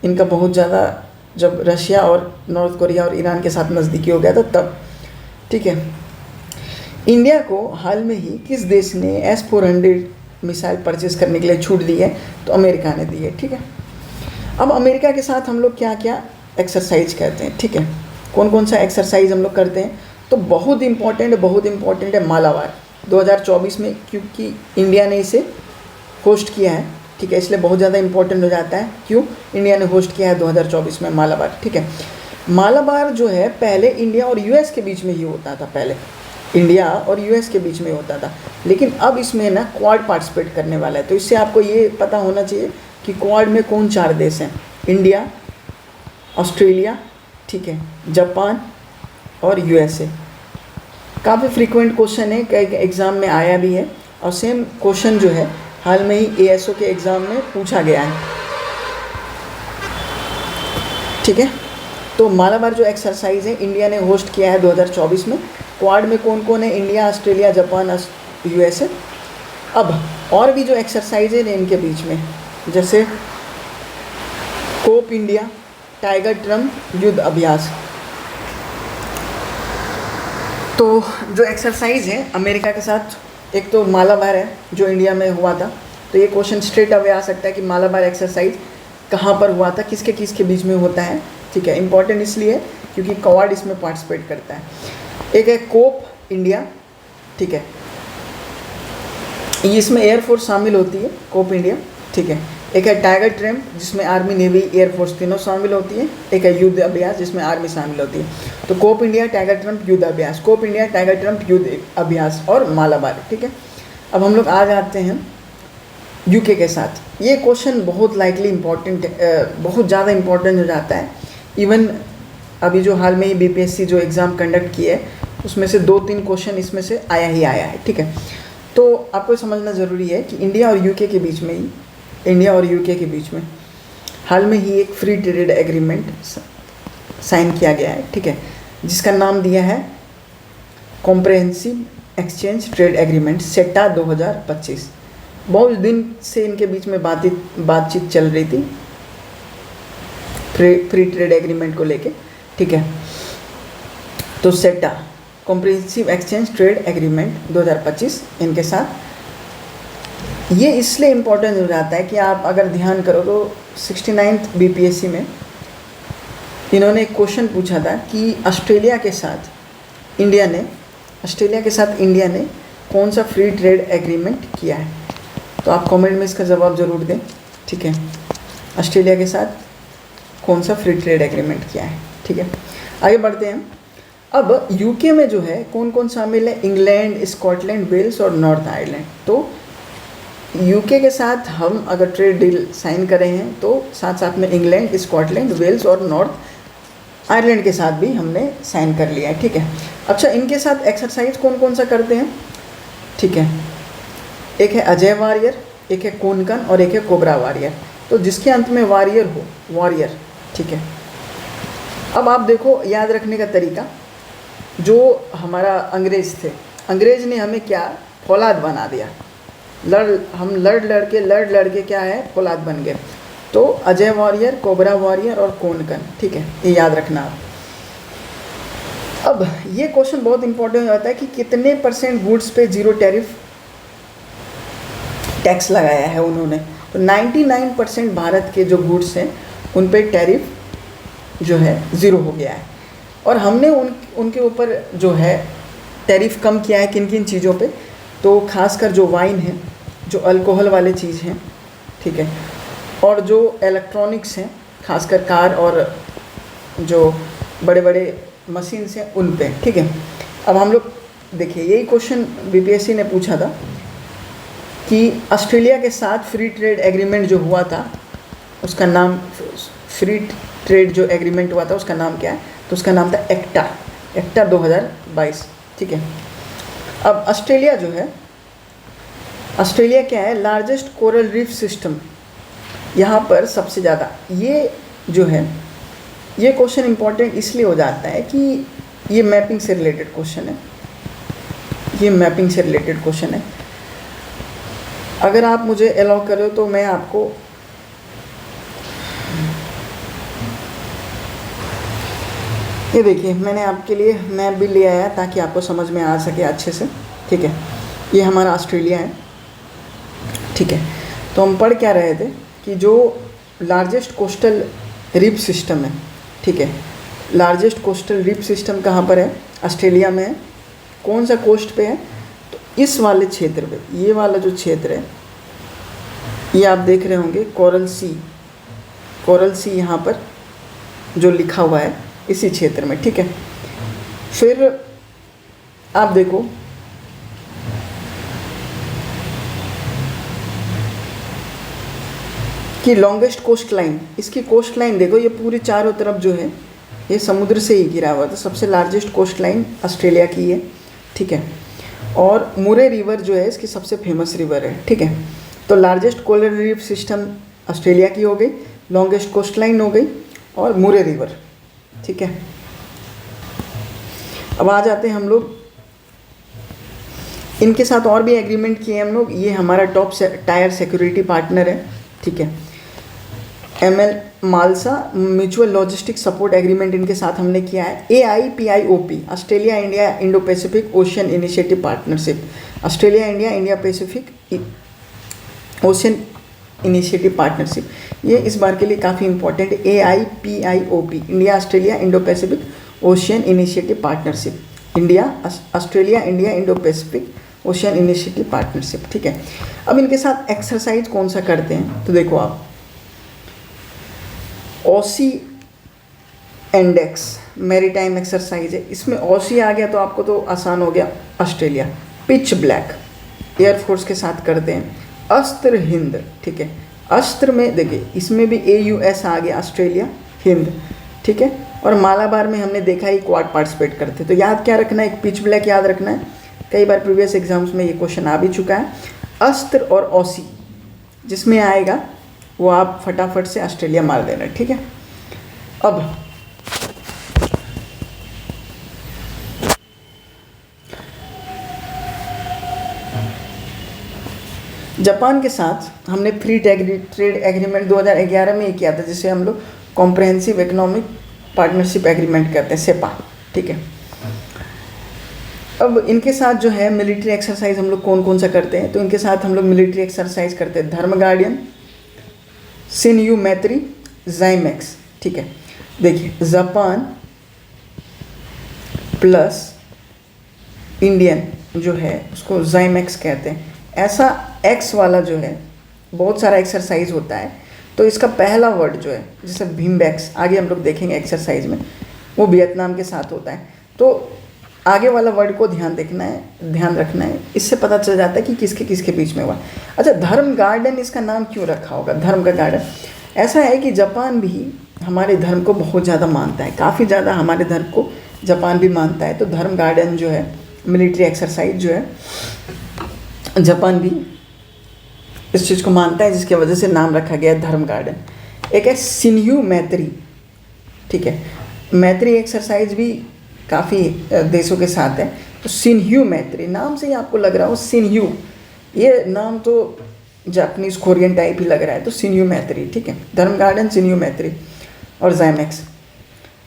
इनका बहुत ज़्यादा, जब रशिया और नॉर्थ कोरिया और ईरान के साथ नज़दीकी हो गया था तब, ठीक है। इंडिया को हाल में ही किस देश ने S-400 मिसाइल परचेज करने के लिए छूट दी है? तो अमेरिका ने दी है, ठीक है। अब अमेरिका के साथ हम लोग क्या क्या एक्सरसाइज करते हैं, ठीक है। कौन कौन सा एक्सरसाइज हम लोग करते हैं? तो बहुत इम्पॉर्टेंट है मालाबार 2024 में, क्योंकि इंडिया ने इसे होस्ट किया है, ठीक है, इसलिए बहुत ज़्यादा इंपॉर्टेंट हो जाता है। क्यों? इंडिया ने होस्ट किया है 2024 में मालाबार, ठीक है। मालाबार जो है पहले इंडिया और यूएस के बीच में ही होता था, पहले इंडिया और यूएस के बीच में होता था, लेकिन अब इसमें ना क्वाड पार्टिसिपेट करने वाला है। तो इससे आपको ये पता होना चाहिए कि क्वाड में कौन 4 देश हैं? इंडिया, ऑस्ट्रेलिया, ठीक है, जापान और यूएसए। काफ़ी फ्रीक्वेंट क्वेश्चन है, कई एग्ज़ाम में आया भी है, और सेम क्वेश्चन जो है हाल में ही एएसओ के एग्ज़ाम में पूछा गया है, ठीक है। तो मालाबार जो एक्सरसाइज है इंडिया ने होस्ट किया है 2024 में। क्वाड में कौन कौन है? India, Australia, Japan, USA. अब और भी जो एक्सरसाइज है इनके बीच में, जैसे कोप इंडिया, टाइगर ट्रम्प युद्ध अभ्यास। तो जो एक्सरसाइज है अमेरिका के साथ, एक तो मालाबार है जो इंडिया में हुआ था। तो ये क्वेश्चन स्ट्रेट अवे आ सकता है कि मालाबार एक्सरसाइज कहाँ पर हुआ था, किसके किसके बीच में होता है, ठीक है। इंपॉर्टेंट इसलिए क्योंकि क्वाड इसमें पार्टिसिपेट करता है। एक है कोप इंडिया, ठीक है, इसमें एयरफोर्स शामिल होती है, कोप इंडिया, ठीक है। एक है टाइगर ट्रम्प जिसमें आर्मी, नेवी, एयरफोर्स तीनों शामिल होती है। एक है युद्ध अभ्यास जिसमें आर्मी शामिल होती है। तो कोप इंडिया, टाइगर ट्रम्प, युद्ध अभ्यास, कोप इंडिया, टाइगर ट्रम्प, युद्ध अभ्यास और मालाबार, ठीक है। अब हम लोग आ जाते हैं यूके के साथ। ये क्वेश्चन बहुत लाइकली इम्पॉर्टेंट, बहुत ज़्यादा इम्पॉर्टेंट हो जाता है। इवन अभी जो हाल में ही बीपीएससी जो एग्ज़ाम कंडक्ट किए है उसमें से 2-3 क्वेश्चन इसमें से आया है, ठीक है। तो आपको समझना ज़रूरी है कि इंडिया और यूके के बीच में हाल में ही एक फ्री ट्रेड एग्रीमेंट साइन किया गया है, ठीक है, जिसका नाम दिया है कॉम्प्रहेंसिव एक्सचेंज ट्रेड एग्रीमेंट, सेटा 2025। बहुत दिन से इनके बीच में बातचीत चल रही थी फ्री ट्रेड एग्रीमेंट को लेके, ठीक है। तो सेटा कॉम्प्रहेंसिव एक्सचेंज ट्रेड एग्रीमेंट 2025 इनके साथ, ये इसलिए इम्पोर्टेंट हो जाता है कि आप अगर ध्यान करो तो 69th बीपीएससी में इन्होंने एक क्वेश्चन पूछा था कि ऑस्ट्रेलिया के साथ इंडिया ने कौन सा फ्री ट्रेड एग्रीमेंट किया है। तो आप कमेंट में इसका जवाब ज़रूर दें, ठीक है। ऑस्ट्रेलिया के साथ कौन सा फ्री ट्रेड एग्रीमेंट किया है, ठीक है। आगे बढ़ते हैं। अब यूके में जो है कौन कौन शामिल है? इंग्लैंड, स्कॉटलैंड, वेल्स और नॉर्थ आयरलैंड। तो यूके के साथ हम अगर ट्रेड डील साइन कर रहे हैं तो साथ साथ में इंग्लैंड, स्कॉटलैंड, वेल्स और नॉर्थ आयरलैंड के साथ भी हमने साइन कर लिया है, ठीक है। अच्छा, इनके साथ एक्सरसाइज कौन कौन सा करते हैं, ठीक है। एक है अजय वारियर, एक है कोनकन और एक है कोबरा वारियर। तो जिसके अंत में वारियर हो, वॉरियर, ठीक है। अब आप देखो याद रखने का तरीका, जो हमारा अंग्रेज थे, अंग्रेज ने हमें क्या फौलाद बना दिया, हम लड़ के क्या है फौलाद बन गए। तो अजय वॉरियर, कोबरा वॉरियर और कोनकन, ठीक है, ये याद रखना आप। अब ये क्वेश्चन बहुत इंपॉर्टेंट हो जाता है कि कितने % गुड्स पे जीरो टैरिफ टैक्स लगाया है उन्होंने। तो 99% भारत के जो गुड्स हैं उन पे टैरिफ जो है ज़ीरो हो गया है। और हमने उनके ऊपर जो है टैरिफ कम किया है किन किन चीज़ों पे, तो खासकर जो वाइन है, जो अल्कोहल वाले चीज़ हैं, ठीक है, और जो इलेक्ट्रॉनिक्स हैं, खासकर कार और जो बड़े बड़े मशीन्स हैं उन पे, ठीक है। अब हम लोग देखिए, यही क्वेश्चन बीपीएससी ने पूछा था कि ऑस्ट्रेलिया के साथ फ्री ट्रेड एग्रीमेंट जो हुआ था उसका नाम, फ्री ट्रेड जो एग्रीमेंट हुआ था उसका नाम क्या है, तो उसका नाम था एक्टा 2022, ठीक है। अब ऑस्ट्रेलिया जो है, ऑस्ट्रेलिया क्या है, लार्जेस्ट कोरल रीफ सिस्टम, यहाँ पर सबसे ज़्यादा, ये जो है ये क्वेश्चन इंपॉर्टेंट इसलिए हो जाता है कि ये मैपिंग से रिलेटेड क्वेश्चन है, ये मैपिंग से रिलेटेड क्वेश्चन है। अगर आप मुझे अलाउ करो तो मैं आपको ये देखिए, मैंने आपके लिए मैप भी ले आया ताकि आपको समझ में आ सके अच्छे से, ठीक है। ये हमारा ऑस्ट्रेलिया है, ठीक है। तो हम पढ़ क्या रहे थे कि जो लार्जेस्ट कोस्टल रीफ सिस्टम है, ठीक है, लार्जेस्ट कोस्टल रीफ सिस्टम कहाँ पर है, ऑस्ट्रेलिया में है। कौन सा कोस्ट पे है, तो इस वाले क्षेत्र पे, ये वाला जो क्षेत्र है, ये आप देख रहे होंगे कोरल सी यहाँ पर जो लिखा हुआ है इसी क्षेत्र में, ठीक है। फिर आप देखो कि लॉन्गेस्ट कोस्ट लाइन, इसकी कोस्ट लाइन देखो, ये पूरी चारों तरफ जो है ये समुद्र से ही घिरा हुआ था। सबसे लार्जेस्ट कोस्ट लाइन ऑस्ट्रेलिया की है, ठीक है। और मुरे रिवर जो है इसकी सबसे फेमस रिवर है, ठीक है। तो largest coral reef system Australia की हो गई, लॉन्गेस्ट कोस्ट लाइन हो गई और मुरे रिवर, ठीक है। अब आ जाते हैं हम लोग, इनके साथ और भी एग्रीमेंट किए हम लोग। ये हमारा टॉप टायर सिक्योरिटी पार्टनर है, ठीक है। ML MLSA mutual logistic support agreement इनके साथ हमने किया है। AIPIOP Australia India Indo Pacific Ocean initiative partnership, Australia India Pacific Ocean initiative partnership, ये इस बार के लिए काफ़ी इंपॉर्टेंट है। AIPIOP India Australia Indo Pacific Ocean initiative partnership, Australia India Indo Pacific Ocean initiative partnership, ठीक है। अब इनके साथ एक्सरसाइज कौन सा करते हैं, तो देखो आप, ऑसी इंडेक्स मैरीटाइम एक्सरसाइज है, इसमें ऑसी आ गया तो आपको तो आसान हो गया। ऑस्ट्रेलिया पिच ब्लैक एयरफोर्स के साथ करते हैं। अस्त्र हिंद, ठीक है, अस्त्र में देखिए इसमें भी AUS आ गया, ऑस्ट्रेलिया हिंद, ठीक है। और मालाबार में हमने देखा ही क्वाड पार्टिसिपेट करते, तो याद क्या रखना है, एक पिच ब्लैक याद रखना है, कई बार प्रीवियस एग्जाम्स में ये क्वेश्चन आ भी चुका है। अस्त्र और ऑसी जिसमें आएगा वो आप फटाफट से ऑस्ट्रेलिया मार देना, ठीक है। अब जापान के साथ हमने फ्री ट्रेड एग्रीमेंट 2011 में ही किया था, जिसे हम लोग कॉम्प्रहेंसिव इकोनॉमिक पार्टनरशिप एग्रीमेंट कहते हैं, सेपा, ठीक है। अब इनके साथ जो है मिलिट्री एक्सरसाइज हम लोग कौन कौन सा करते हैं, तो इनके साथ हम लोग मिलिट्री एक्सरसाइज करते हैं धर्म गार्डियन, सिनयू मैत्री, जाइमैक्स, ठीक है। देखिए जापान प्लस इंडियन जो है उसको जाइमैक्स कहते हैं। ऐसा एक्स वाला जो है बहुत सारा एक्सरसाइज होता है, तो इसका पहला वर्ड जो है जैसे भीमबैक्स, आगे हम लोग देखेंगे एक्सरसाइज में, वो वियतनाम के साथ होता है। तो आगे वाला वर्ड को ध्यान रखना है, इससे पता चल जाता है कि किसके किसके बीच में हुआ। अच्छा, धर्म गार्डन इसका नाम क्यों रखा होगा, धर्म का गार्डन, ऐसा है कि जापान भी हमारे धर्म को बहुत ज़्यादा मानता है, काफ़ी ज़्यादा हमारे धर्म को जापान भी मानता है। तो धर्म गार्डन जो है, मिलिट्री एक्सरसाइज जो है, जापान भी इस चीज़ को मानता है, जिसकी वजह से नाम रखा गया है धर्म गार्डन। एक है शिन्यू मैत्री, ठीक है, मैत्री एक्सरसाइज भी काफ़ी देशों के साथ है। तो शिन्यू मैत्री नाम से ही आपको लग रहा हो, शिन्यू ये नाम तो जापानीज कोरियन टाइप ही लग रहा है, तो शिन्यू मैत्री, ठीक है, धर्म गार्डन, शिन्यू मैत्री और जाइमेक्स।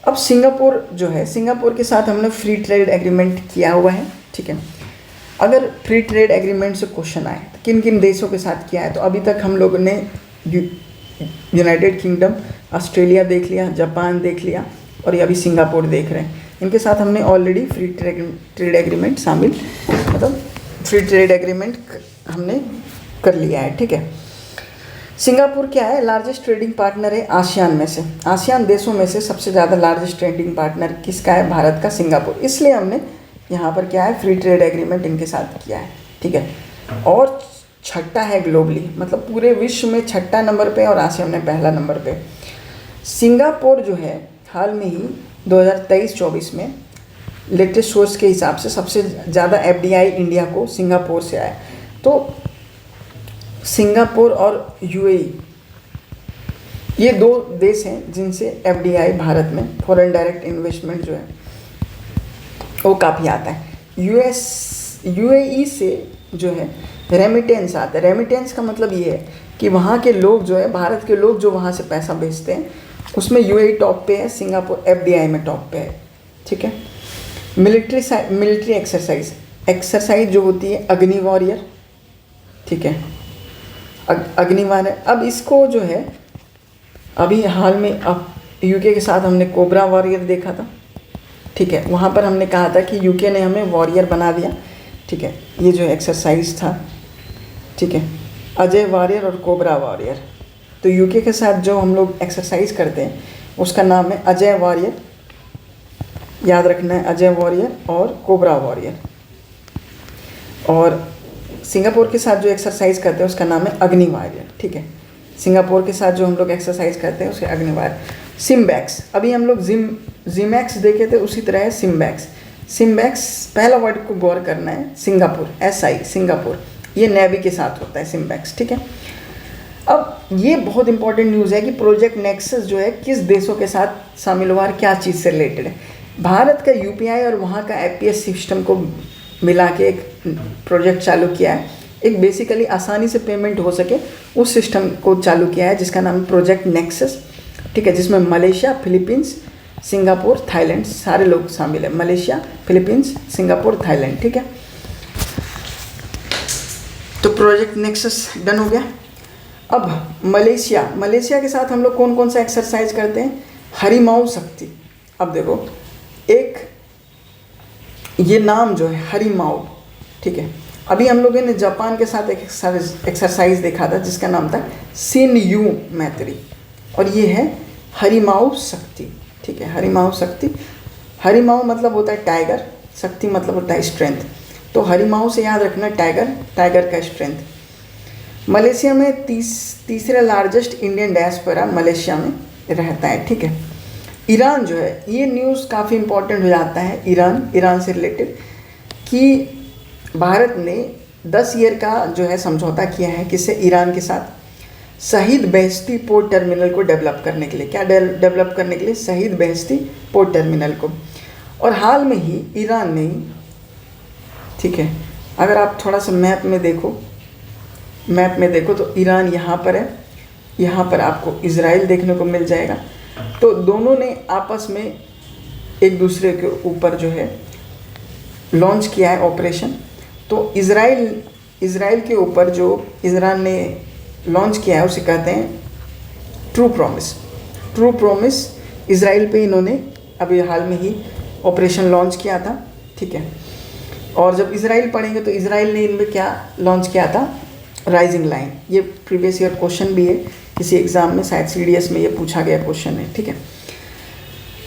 अब सिंगापुर जो है, सिंगापुर के साथ हमने फ्री ट्रेड एग्रीमेंट किया हुआ है, ठीक है। अगर फ्री ट्रेड एग्रीमेंट से क्वेश्चन आए तो किन किन देशों के साथ किया है, तो अभी तक हम लोगों ने यूनाइटेड किंगडम, ऑस्ट्रेलिया देख लिया, जापान देख लिया और ये अभी सिंगापुर देख रहे हैं। इनके साथ हमने ऑलरेडी फ्री ट्रेड एग्रीमेंट शामिल, मतलब फ्री ट्रेड एग्रीमेंट हमने कर लिया है, ठीक है। सिंगापुर क्या है, लार्जेस्ट ट्रेडिंग पार्टनर है आसियान में से, आसियान देशों में से सबसे ज़्यादा लार्जेस्ट ट्रेडिंग पार्टनर किसका है, भारत का, सिंगापुर। इसलिए हमने यहाँ पर क्या है, फ्री ट्रेड एग्रीमेंट इनके साथ किया है, ठीक है। और छठा है ग्लोबली, मतलब पूरे विश्व में छठा नंबर पे और आसियान में पहला नंबर पे। सिंगापुर जो है हाल में ही 2023-24 में लेटेस्ट सोर्स के हिसाब से सबसे ज़्यादा एफडीआई इंडिया को सिंगापुर से आया। तो सिंगापुर और यूएई ये दो देश हैं जिनसे एफडीआई भारत में फॉरेन डायरेक्ट इन्वेस्टमेंट जो है वो काफ़ी आता है। यूएई से जो है रेमिटेंस आता है। रेमिटेंस का मतलब ये है कि वहाँ के लोग जो है, भारत के लोग जो वहाँ से पैसा भेजते हैं, उसमें यूएई टॉप पे है, सिंगापुर एफडीआई में टॉप पे है, ठीक है। मिलिट्री एक्सरसाइज जो होती है अग्नि वॉरियर, ठीक है, अग्नि वॉरियर। अब इसको जो है अभी हाल में अब यूके के साथ हमने कोबरा वॉरियर देखा था, ठीक है। वहाँ पर हमने कहा था कि यूके ने हमें वॉरियर बना दिया, ठीक है। ये जो एक्सरसाइज था, ठीक है, अजय वॉरियर और कोबरा वॉरियर। तो यूके के साथ जो हम लोग एक्सरसाइज करते हैं उसका नाम है अजय वॉरियर, याद रखना है, अजय वॉरियर और कोबरा वॉरियर। और सिंगापुर के साथ जो एक्सरसाइज करते हैं उसका नाम है अग्नि वॉरियर, ठीक है। सिंगापुर के साथ जो हम लोग एक्सरसाइज करते हैं उसके अग्नि वॉरियर। सिम्बैक्स, अभी हम लोग जिमैक्स देखे थे, उसी तरह है सिम्बैक्स। सिम्बैक्स पहला वर्ड को गौर करना है, सिंगापुर, SI सिंगापुर, ये नेवी के साथ होता है सिम्बैक्स, ठीक है। अब ये बहुत इंपॉर्टेंट न्यूज़ है कि प्रोजेक्ट नेक्सस जो है किस देशों के साथ शामिल हुआ, क्या चीज़ से रिलेटेड है। भारत का UPI और वहाँ का FPS सिस्टम को मिला के एक प्रोजेक्ट चालू किया है, एक बेसिकली आसानी से पेमेंट हो सके उस सिस्टम को चालू किया है जिसका नाम प्रोजेक्ट नेक्सस, ठीक है, जिसमें मलेशिया, फिलीपींस, सिंगापुर, थाईलैंड सारे लोग शामिल है। मलेशिया, फिलीपींस, सिंगापुर, थाईलैंड, ठीक है। तो प्रोजेक्ट नेक्सस डन हो गया। अब मलेशिया के साथ हम लोग कौन कौन सा एक्सरसाइज करते हैं, हरिमाऊ शक्ति। अब देखो, एक ये नाम जो है हरिमाऊ, ठीक है। अभी हम लोगों ने जापान के साथ एक एक्सरसाइज देखा था जिसका नाम था शिन्यू मैत्री, और ये है हरिमाऊ शक्ति, ठीक है। हरिमाऊ शक्ति, हरिमाऊ मतलब होता है टाइगर, शक्ति मतलब होता है स्ट्रेंथ। तो हरिमाऊ से याद रखना टाइगर का स्ट्रेंथ। मलेशिया में तीसरा लार्जेस्ट इंडियन डायस्पोरा मलेशिया में रहता है, ठीक है। ईरान जो है, ये न्यूज़ काफ़ी इंपॉर्टेंट हो जाता है, ईरान से रिलेटेड, कि भारत ने 10 ईयर का जो है समझौता किया है किससे, ईरान के साथ, शहीद बेहश्ती पोर्ट टर्मिनल को डेवलप करने के लिए। क्या डेवलप करने के लिए, शहीद बेहश्ती पोर्ट टर्मिनल को। और हाल में ही ईरान ने, ठीक है, अगर आप थोड़ा सा मैप में देखो तो ईरान यहाँ पर है, यहाँ पर आपको इजराइल देखने को मिल जाएगा। तो दोनों ने आपस में एक दूसरे के ऊपर जो है लॉन्च किया है ऑपरेशन। तो इजराइल के ऊपर जो ईरान ने लॉन्च किया है उसे कहते हैं ट्रू प्रॉमिस। इजराइल पे इन्होंने अभी हाल में ही ऑपरेशन लॉन्च किया था, ठीक है। और जब इजराइल पढ़ेंगे तो इजराइल ने इनमें क्या लॉन्च किया था, राइजिंग लाइन। ये प्रीवियस ईयर क्वेश्चन भी है किसी एग्जाम में, शायद CDS में ये पूछा गया क्वेश्चन है, ठीक है।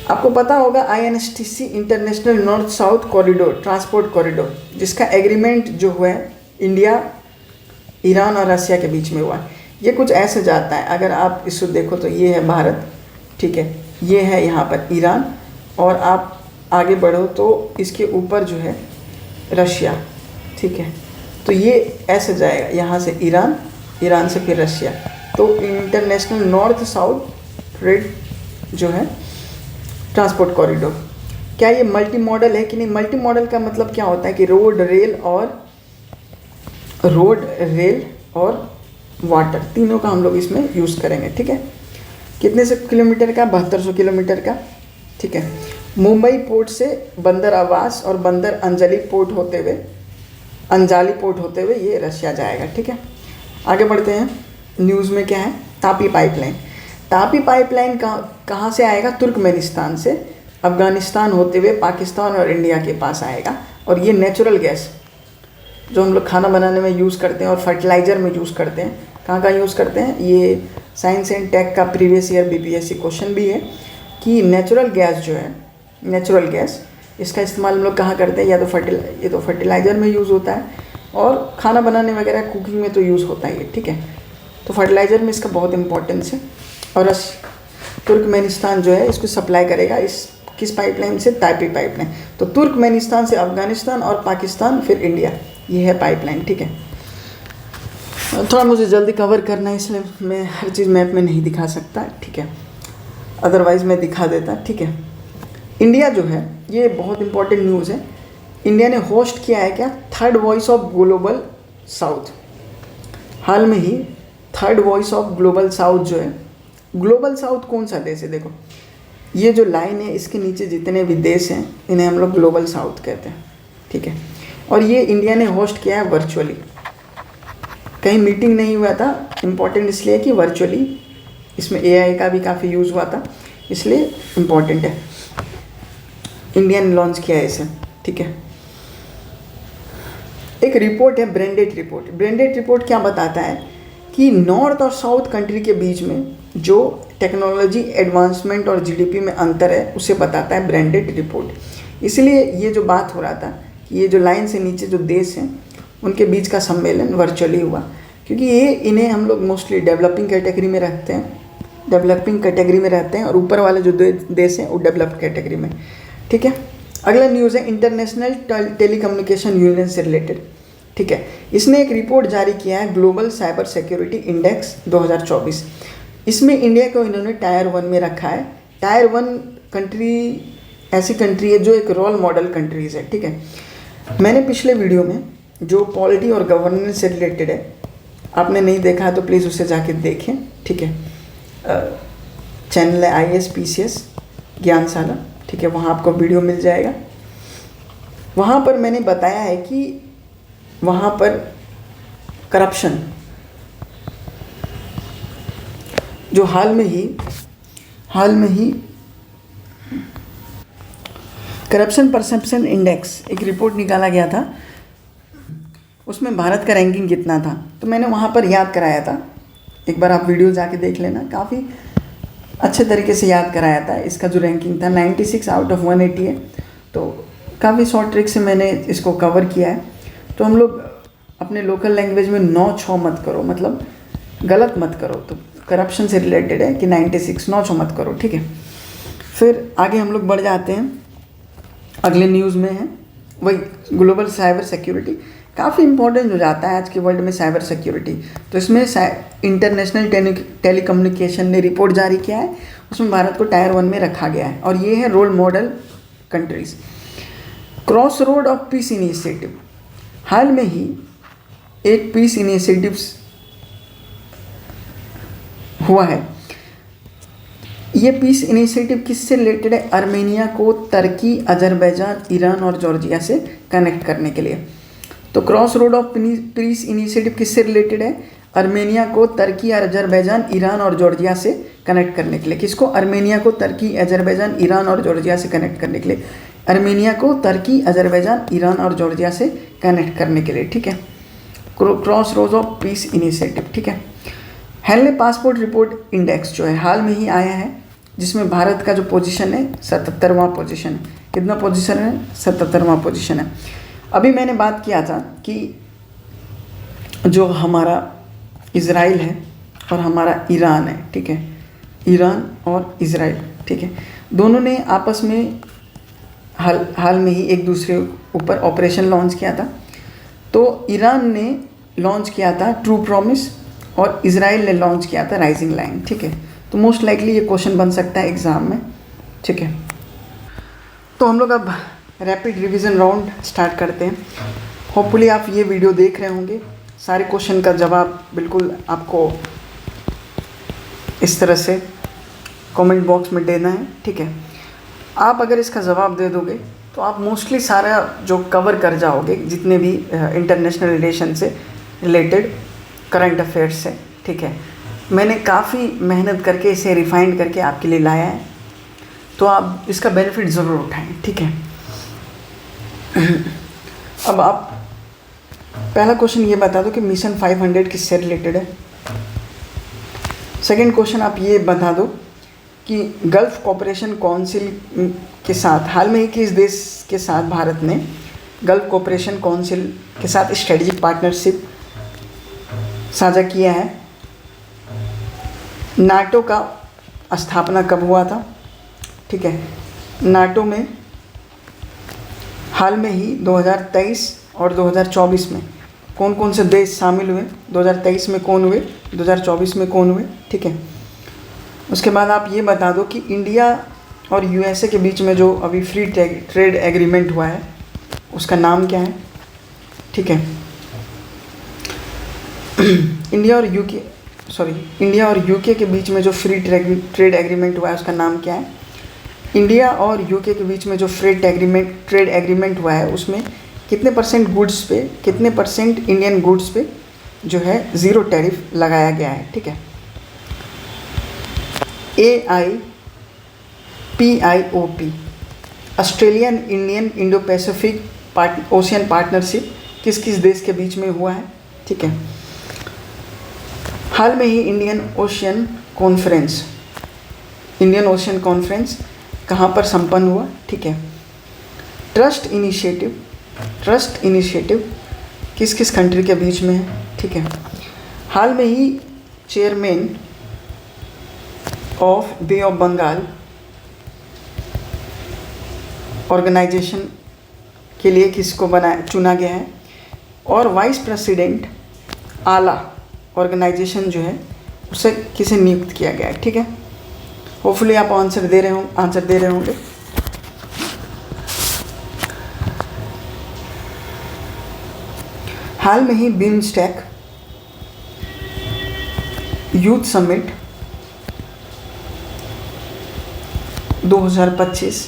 आपको पता होगा INSTC international north south corridor, transport corridor, जिसका एग्रीमेंट जो हुआ है इंडिया, ईरान और रशिया के बीच में हुआ है। ये कुछ ऐसे जाता है, अगर आप इसको देखो तो ये है भारत, ठीक है, ये है यहाँ पर ईरान, और आप आगे बढ़ो तो इसके ऊपर जो है रशिया, ठीक है। तो ये ऐसे जाएगा, यहाँ से ईरान, ईरान से फिर रशिया। तो इंटरनेशनल नॉर्थ साउथ ट्रेड जो है ट्रांसपोर्ट कॉरिडोर। क्या ये मल्टी मॉडल है कि नहीं? मल्टी मॉडल का मतलब क्या होता है कि रोड रेल और वाटर तीनों का हम लोग इसमें यूज़ करेंगे, ठीक है। कितने से किलोमीटर का? 7200 किलोमीटर का, ठीक है। मुंबई पोर्ट से बंदर आवास और बंदर अंजाली पोर्ट होते हुए ये रशिया जाएगा, ठीक है। आगे बढ़ते हैं, न्यूज़ में क्या है? तापी पाइपलाइन। तापी पाइपलाइन कहाँ से आएगा? तुर्कमेनिस्तान से अफ़गानिस्तान होते हुए पाकिस्तान और इंडिया के पास आएगा। और ये नेचुरल गैस जो हम लोग खाना बनाने में यूज़ करते हैं और फर्टिलाइज़र में यूज़ करते हैं, कहाँ यूज़ करते हैं? ये साइंस एंड टेक का प्रीवियस ईयर बीपीएससी क्वेश्चन भी है कि नेचुरल गैस जो है, नेचुरल गैस, इसका इस्तेमाल हम लोग कहाँ करते हैं? या तो ये तो फर्टिलाइज़र में यूज़ होता है और खाना बनाने वगैरह कुकिंग में तो यूज़ होता ही है, ठीक है। तो फर्टिलाइज़र में इसका बहुत इंपॉर्टेंस है। और तुर्कमेनिस्तान जो है इसको सप्लाई करेगा इस किस पाइपलाइन से? तापी पाइपलाइन। तो तुर्कमेनिस्तान से अफ़गानिस्तान और पाकिस्तान फिर इंडिया, ये है पाइपलाइन, ठीक है। थोड़ा मुझे जल्दी कवर करना है इसलिए मैं हर चीज़ मैप में नहीं दिखा सकता, ठीक है, अदरवाइज़ मैं दिखा देता, ठीक है। इंडिया जो है, ये बहुत इंपॉर्टेंट न्यूज़ है, इंडिया ने होस्ट किया है क्या? Third voice of Global South. हाल में ही third voice of Global South जो है, ग्लोबल साउथ कौन सा देश है? देखो ये जो लाइन है इसके नीचे जितने भी देश हैं इन्हें हम लोग ग्लोबल साउथ कहते हैं, ठीक है। और ये इंडिया ने होस्ट किया है वर्चुअली, कहीं मीटिंग नहीं हुआ था। इम्पॉर्टेंट इसलिए कि वर्चुअली, इसमें एआई का भी काफ़ी यूज़ हुआ था, इसलिए इम्पॉर्टेंट है। इंडिया ने लॉन्च किया है इसे, ठीक है। एक रिपोर्ट है ब्रांडेड रिपोर्ट। ब्रांडेड रिपोर्ट क्या बताता है कि नॉर्थ और साउथ कंट्री के बीच में जो टेक्नोलॉजी एडवांसमेंट और जीडीपी में अंतर है उसे बताता है ब्रांडेड रिपोर्ट। इसलिए ये जो बात हो रहा था, ये जो लाइन से नीचे जो देश हैं उनके बीच का सम्मेलन वर्चुअली हुआ, क्योंकि इन्हें हम लोग मोस्टली डेवलपिंग कैटेगरी में रखते हैं, और ऊपर वाले जो देश हैं वो डेवलप्ड कैटेगरी में, ठीक है। अगला न्यूज़ है इंटरनेशनल टेलीकम्युनिकेशन यूनियन से रिलेटेड, ठीक है। इसने एक रिपोर्ट जारी किया है, ग्लोबल साइबर सिक्योरिटी इंडेक्स 2024। इसमें इंडिया को इन्होंने टायर 1 में रखा है। टायर 1 कंट्री ऐसी कंट्री है जो एक रोल मॉडल कंट्रीज़ है, ठीक है। मैंने पिछले वीडियो में जो पॉलिटी और गवर्नेंस से रिलेटेड है, आपने नहीं देखा तो प्लीज़ उसे जाके देखें, ठीक है। चैनल है IAS-PCS ज्ञानशाला, ठीक है, वहाँ आपको वीडियो मिल जाएगा। वहाँ पर मैंने बताया है कि वहाँ पर करप्शन जो हाल में ही करप्शन परसेप्शन इंडेक्स एक रिपोर्ट निकाला गया था, उसमें भारत का रैंकिंग कितना था, तो मैंने वहाँ पर याद कराया था। एक बार आप वीडियो जाके देख लेना, काफ़ी अच्छे तरीके से याद कराया था। इसका जो रैंकिंग था 96 आउट ऑफ 180 है, तो काफ़ी शॉर्ट ट्रिक से मैंने इसको कवर किया है। तो हम लोग अपने लोकल लैंग्वेज में 9-6 मत करो, मतलब गलत मत करो। तो करप्शन से रिलेटेड है कि 96 9-6 मत करो, ठीक है। फिर आगे हम लोग बढ़ जाते हैं, अगले न्यूज़ में है वही ग्लोबल साइबर सिक्योरिटी। काफ़ी इंपॉर्टेंट हो जाता है आज के वर्ल्ड में साइबर सिक्योरिटी। तो इसमें इंटरनेशनल टेलीकम्युनिकेशन ने रिपोर्ट जारी किया है, उसमें भारत को टायर 1 में रखा गया है, और ये है role model countries. Cross road of peace initiative, हाल में ही एक पीस इनिशिएटिव्स हुआ है। ये पीस इनिशिएटिव किससे रिलेटेड है? आर्मेनिया को तुर्की, अजरबैजान, ईरान और जॉर्जिया से कनेक्ट करने के लिए। तो cross road of peace initiative किससे रिलेटेड है? आर्मेनिया को तुर्की, अजरबैजान, ईरान और जॉर्जिया से कनेक्ट करने के लिए। किसको? आर्मेनिया को तुर्की, अजरबैजान, ईरान और जॉर्जिया से कनेक्ट करने के लिए। आर्मेनिया को तुर्की, अजरबैजान, ईरान और जॉर्जिया से कनेक्ट करने के लिए, ठीक है। Cross road of peace initiative, ठीक है। हेनले पासपोर्ट रिपोर्ट इंडेक्स जो है हाल में ही आया है, जिसमें भारत का जो पोजीशन है 77वां पोजीशन है। कितना पोजीशन है? 77वां पोजीशन है। अभी मैंने बात किया था कि जो हमारा इज़राइल है और हमारा ईरान है, ठीक है, ईरान और इज़राइल, ठीक है। दोनों ने आपस में हाल में ही एक दूसरे ऊपर ऑपरेशन लॉन्च किया था। तो ईरान ने लॉन्च किया था ट्रू प्रॉमिस और इज़राइल ने लॉन्च किया था राइजिंग लाइन, ठीक है। तो मोस्ट लाइकली ये क्वेश्चन बन सकता है एग्ज़ाम में, ठीक है। तो हम लोग अब रैपिड रिवीजन राउंड स्टार्ट करते हैं। होपफुली आप ये वीडियो देख रहे होंगे, सारे क्वेश्चन का जवाब बिल्कुल आपको इस तरह से कमेंट बॉक्स में देना है, ठीक है। आप अगर इसका जवाब दे दोगे तो आप मोस्टली सारा जो कवर कर जाओगे, जितने भी इंटरनेशनल रिलेशन से रिलेटेड करंट अफेयर्स से, ठीक है। मैंने काफ़ी मेहनत करके इसे रिफाइंड करके आपके लिए लाया है, तो आप इसका बेनिफिट ज़रूर उठाएं, ठीक है। अब आप पहला क्वेश्चन ये बता दो कि मिशन 500 किससे रिलेटेड है। सेकंड क्वेश्चन आप ये बता दो कि गल्फ कोऑपरेशन काउंसिल के साथ हाल में ही किस देश के साथ भारत ने गल्फ कोऑपरेशन काउंसिल के साथ स्ट्रेटेजिक पार्टनरशिप साझा किया है। नाटो का स्थापना कब हुआ था, ठीक है। नाटो में हाल में ही 2023 और 2024 में कौन कौन से देश शामिल हुए, 2023 में कौन हुए, 2024 में कौन हुए, ठीक है। उसके बाद आप ये बता दो कि इंडिया और यूएसए के बीच में जो अभी फ्री ट्रेड एग्रीमेंट हुआ है उसका नाम क्या है, ठीक है। इंडिया और यूके के बीच में जो फ्री ट्रेड एग्रीमेंट हुआ है उसका नाम क्या है। इंडिया और यूके के बीच में जो ट्रेड एग्रीमेंट हुआ है उसमें कितने परसेंट गुड्स पे, कितने परसेंट इंडियन गुड्स पे जो है ज़ीरो टैरिफ लगाया गया है, ठीक है। AIPIOP Australian Indian Indo Pacific ocean partnership किस किस देश के बीच में हुआ है, ठीक है। हाल में ही इंडियन ओशियन कॉन्फ्रेंस कहाँ पर संपन्न हुआ, ठीक है। ट्रस्ट इनिशिएटिव किस किस कंट्री के बीच में है, ठीक है। हाल में ही chairman of Bay of Bengal organisation के लिए किसको चुना गया है, और वाइस प्रेसिडेंट आला ऑर्गेनाइजेशन जो है उसे किसे नियुक्त किया गया है, ठीक है। होपफुली आप आंसर दे रहे होंगे। हाल में ही बिम्स्टेक यूथ समिट 2025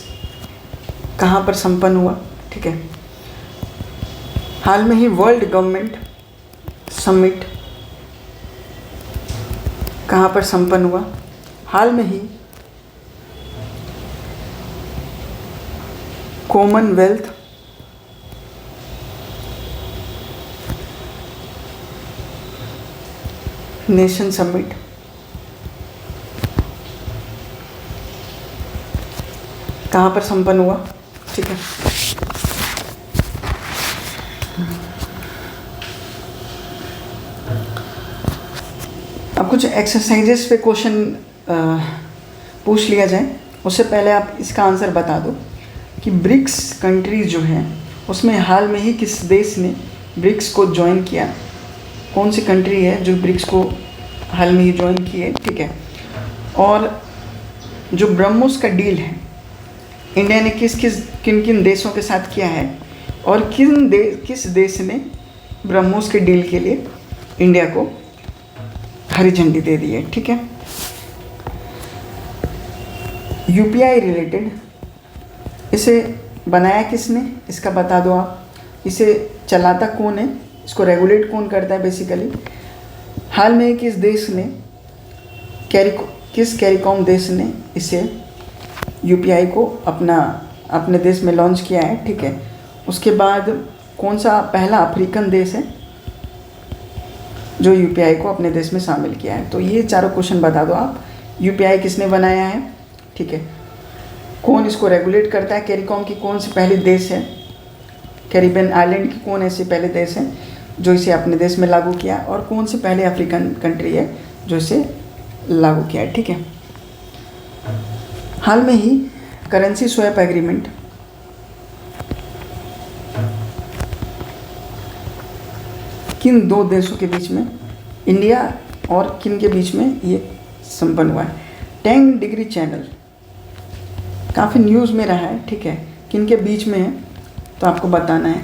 कहाँ पर संपन्न हुआ, ठीक है। हाल में ही वर्ल्ड गवर्नमेंट समिट कहाँ पर संपन्न हुआ। हाल में ही कॉमनवेल्थ नेशन समिट कहाँ पर संपन्न हुआ, ठीक है। अब कुछ एक्सरसाइजेस पे क्वेश्चन पूछ लिया जाए, उससे पहले आप इसका आंसर बता दो कि ब्रिक्स कंट्रीज जो हैं उसमें हाल में ही किस देश ने ब्रिक्स को ज्वाइन किया, कौन सी कंट्री है जो ब्रिक्स को हाल में ही ज्वाइन की है, ठीक है। और जो ब्रह्मोस का डील है इंडिया ने किन किन देशों के साथ किया है, और किस देश ने ब्रह्मोस के डील के लिए इंडिया को हरी झंडी दे दी है, ठीक है। यूपीआई रिलेटेड इसे बनाया किसने, इसका बता दो आप। इसे चलाता कौन है, इसको रेगुलेट कौन करता है बेसिकली। हाल में किस देश ने किस कैरिकॉम देश ने इसे यूपीआई को अपने देश में लॉन्च किया है, ठीक है। उसके बाद कौन सा पहला अफ्रीकन देश है जो यूपीआई को अपने देश में शामिल किया है। तो ये चारों क्वेश्चन बता दो आप। यूपीआई किसने बनाया है, ठीक है। कौन इसको रेगुलेट करता है, कैरिकॉम की कौन सी पहली देश है, कैरिबियन आइलैंड की कौन ऐसे पहले देश हैं जो इसे अपने देश में लागू किया, और कौन सी पहले अफ्रीकन कंट्री है जो इसे लागू किया है, ठीक है। हाल में ही करेंसी स्वैप एग्रीमेंट किन दो देशों के बीच में, इंडिया और किन के बीच में ये संपन्न हुआ है? 10 डिग्री चैनल काफ़ी न्यूज़ में रहा है, ठीक है, किन के बीच में है तो आपको बताना है।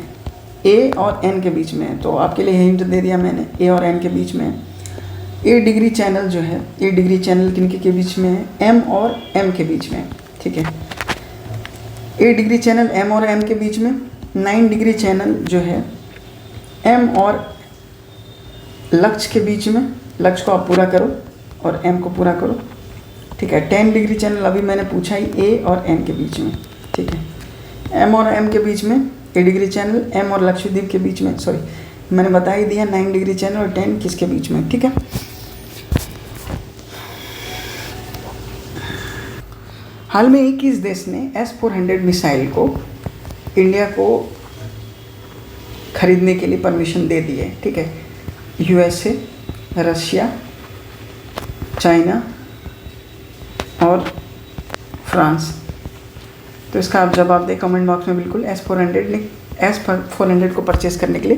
ए और एन के बीच में है, तो आपके लिए हिंट दे दिया मैंने, ए और एन के बीच में है। ए डिग्री चैनल जो है, ए डिग्री चैनल किन के बीच में है? एम और एम के बीच में है, ठीक है। ए डिग्री चैनल एम और एम के बीच में। 9 डिग्री चैनल जो है एम और लक्ष्य के बीच में, लक्ष्य को आप पूरा करो और एम को पूरा करो, ठीक है। 10 डिग्री चैनल अभी मैंने पूछा ही ए और एन के बीच में, ठीक है। एम और एम के बीच में ए डिग्री चैनल, एम और लक्षद्वीप के बीच में, सॉरी मैंने बता ही दिया 9 डिग्री चैनल और 10 किसके बीच में, ठीक है। हाल में ही किस देश ने S-400 मिसाइल को इंडिया को खरीदने के लिए परमिशन दे दी है, ठीक है? USA, रशिया, चाइना और फ्रांस। तो इसका आप जवाब दें कमेंट बॉक्स में बिल्कुल। S-400 को परचेस करने के लिए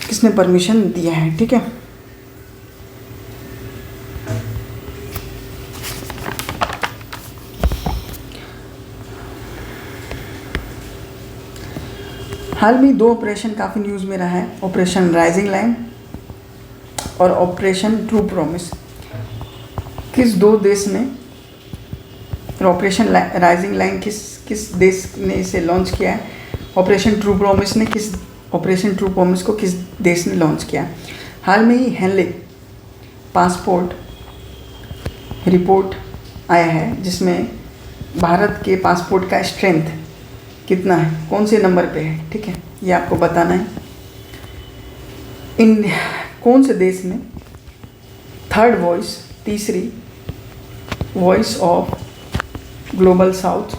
किसने परमिशन दिया है, ठीक है। हाल में 2 ऑपरेशन काफ़ी न्यूज़ में रहा है, ऑपरेशन राइजिंग लाइन और ऑपरेशन ट्रू प्रॉमिस। किस 2 देश ने ऑपरेशन राइजिंग लाइन किस देश ने इसे लॉन्च किया है? ऑपरेशन ट्रू प्रॉमिस ने ऑपरेशन ट्रू प्रॉमिस को किस देश ने लॉन्च किया? हाल में ही हेनले पासपोर्ट रिपोर्ट आया है जिसमें भारत के पासपोर्ट का स्ट्रेंथ कितना है, कौन से नंबर पे है, ठीक है, ये आपको बताना है। कौन से देश में थर्ड वॉइस, तीसरी voice of Global South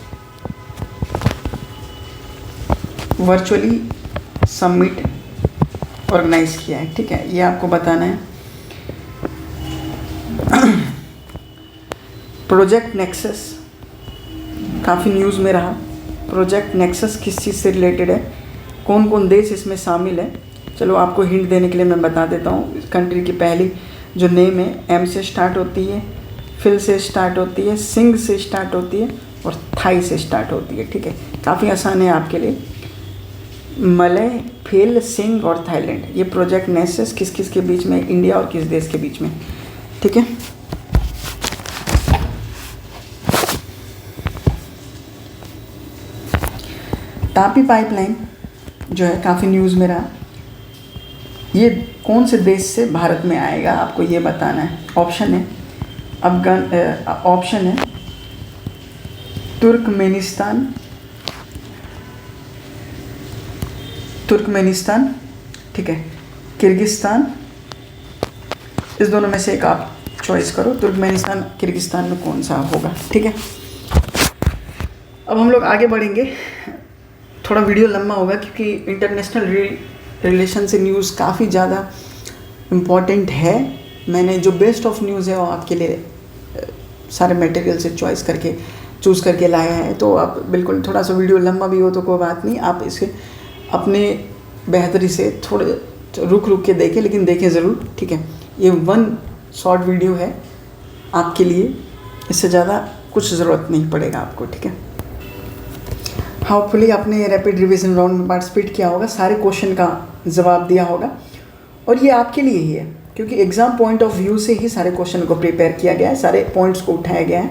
virtually summit organise किया है, ठीक है, ये आपको बताना है। प्रोजेक्ट नेक्सस काफ़ी न्यूज़ में रहा। प्रोजेक्ट नेक्सस किस चीज़ से रिलेटेड है, कौन कौन देश इसमें शामिल है? चलो आपको हिंट देने के लिए मैं बता देता हूँ। इस कंट्री की पहली जो नेम है एम से स्टार्ट होती है, फिल से स्टार्ट होती है, सिंग से स्टार्ट होती है और थाई से स्टार्ट होती है, ठीक है। काफ़ी आसान है आपके लिए। मलय, फिल, सिंग और थाईलैंड, ये प्रोजेक्ट नेक्सस किस किस के बीच में, इंडिया और किस देश के बीच में, ठीक है। तापी पाइपलाइन जो है काफ़ी न्यूज़ में रहा, ये कौन से देश से भारत में आएगा आपको ये बताना है। ऑप्शन है ऑप्शन है तुर्कमेनिस्तान, ठीक है, किर्गिस्तान, इस दोनों में से एक आप चॉइस करो। तुर्कमेनिस्तान, किर्गिस्तान में कौन सा होगा, ठीक है। अब हम लोग आगे बढ़ेंगे, थोड़ा वीडियो लंबा होगा क्योंकि इंटरनेशनल रिलेशन से न्यूज़ काफ़ी ज़्यादा इम्पॉर्टेंट है। मैंने जो बेस्ट ऑफ न्यूज़ है वो आपके लिए सारे मटेरियल से चूज़ करके लाया है। तो आप बिल्कुल, थोड़ा सा वीडियो लंबा भी हो तो कोई बात नहीं, आप इसे अपने बेहतरी से थोड़े रुक के देखें, लेकिन देखें ज़रूर, ठीक है। ये 1 शॉर्ट वीडियो है आपके लिए, इससे ज़्यादा कुछ ज़रूरत नहीं पड़ेगा आपको, ठीक है। होपफुली आपने रैपिड रिवीजन राउंड में पार्टिसिपेट किया होगा, सारे क्वेश्चन का जवाब दिया होगा, और ये आपके लिए ही है क्योंकि एग्ज़ाम पॉइंट ऑफ व्यू से ही सारे क्वेश्चन को प्रिपेयर किया गया है, सारे पॉइंट्स को उठाया गया है।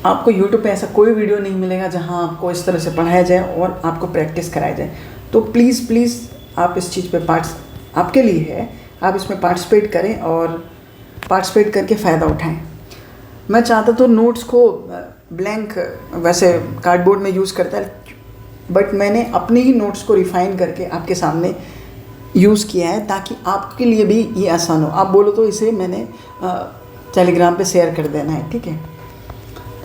आपको यूट्यूब पे ऐसा कोई वीडियो नहीं मिलेगा जहां आपको इस तरह से पढ़ाया जाए और आपको प्रैक्टिस कराया जाए। तो प्लीज़ आप इस चीज़ पे आपके लिए है, आप इसमें पार्टिसिपेट करें और पार्टिसिपेट करके फ़ायदा उठाएं। मैं चाहता तो नोट्स को ब्लैंक वैसे कार्डबोर्ड में यूज़ करता है, बट मैंने अपने ही नोट्स को रिफ़ाइन करके आपके सामने यूज़ किया है ताकि आपके लिए भी ये आसान हो। आप बोलो तो इसे मैंने टेलीग्राम पे शेयर कर देना है, ठीक है।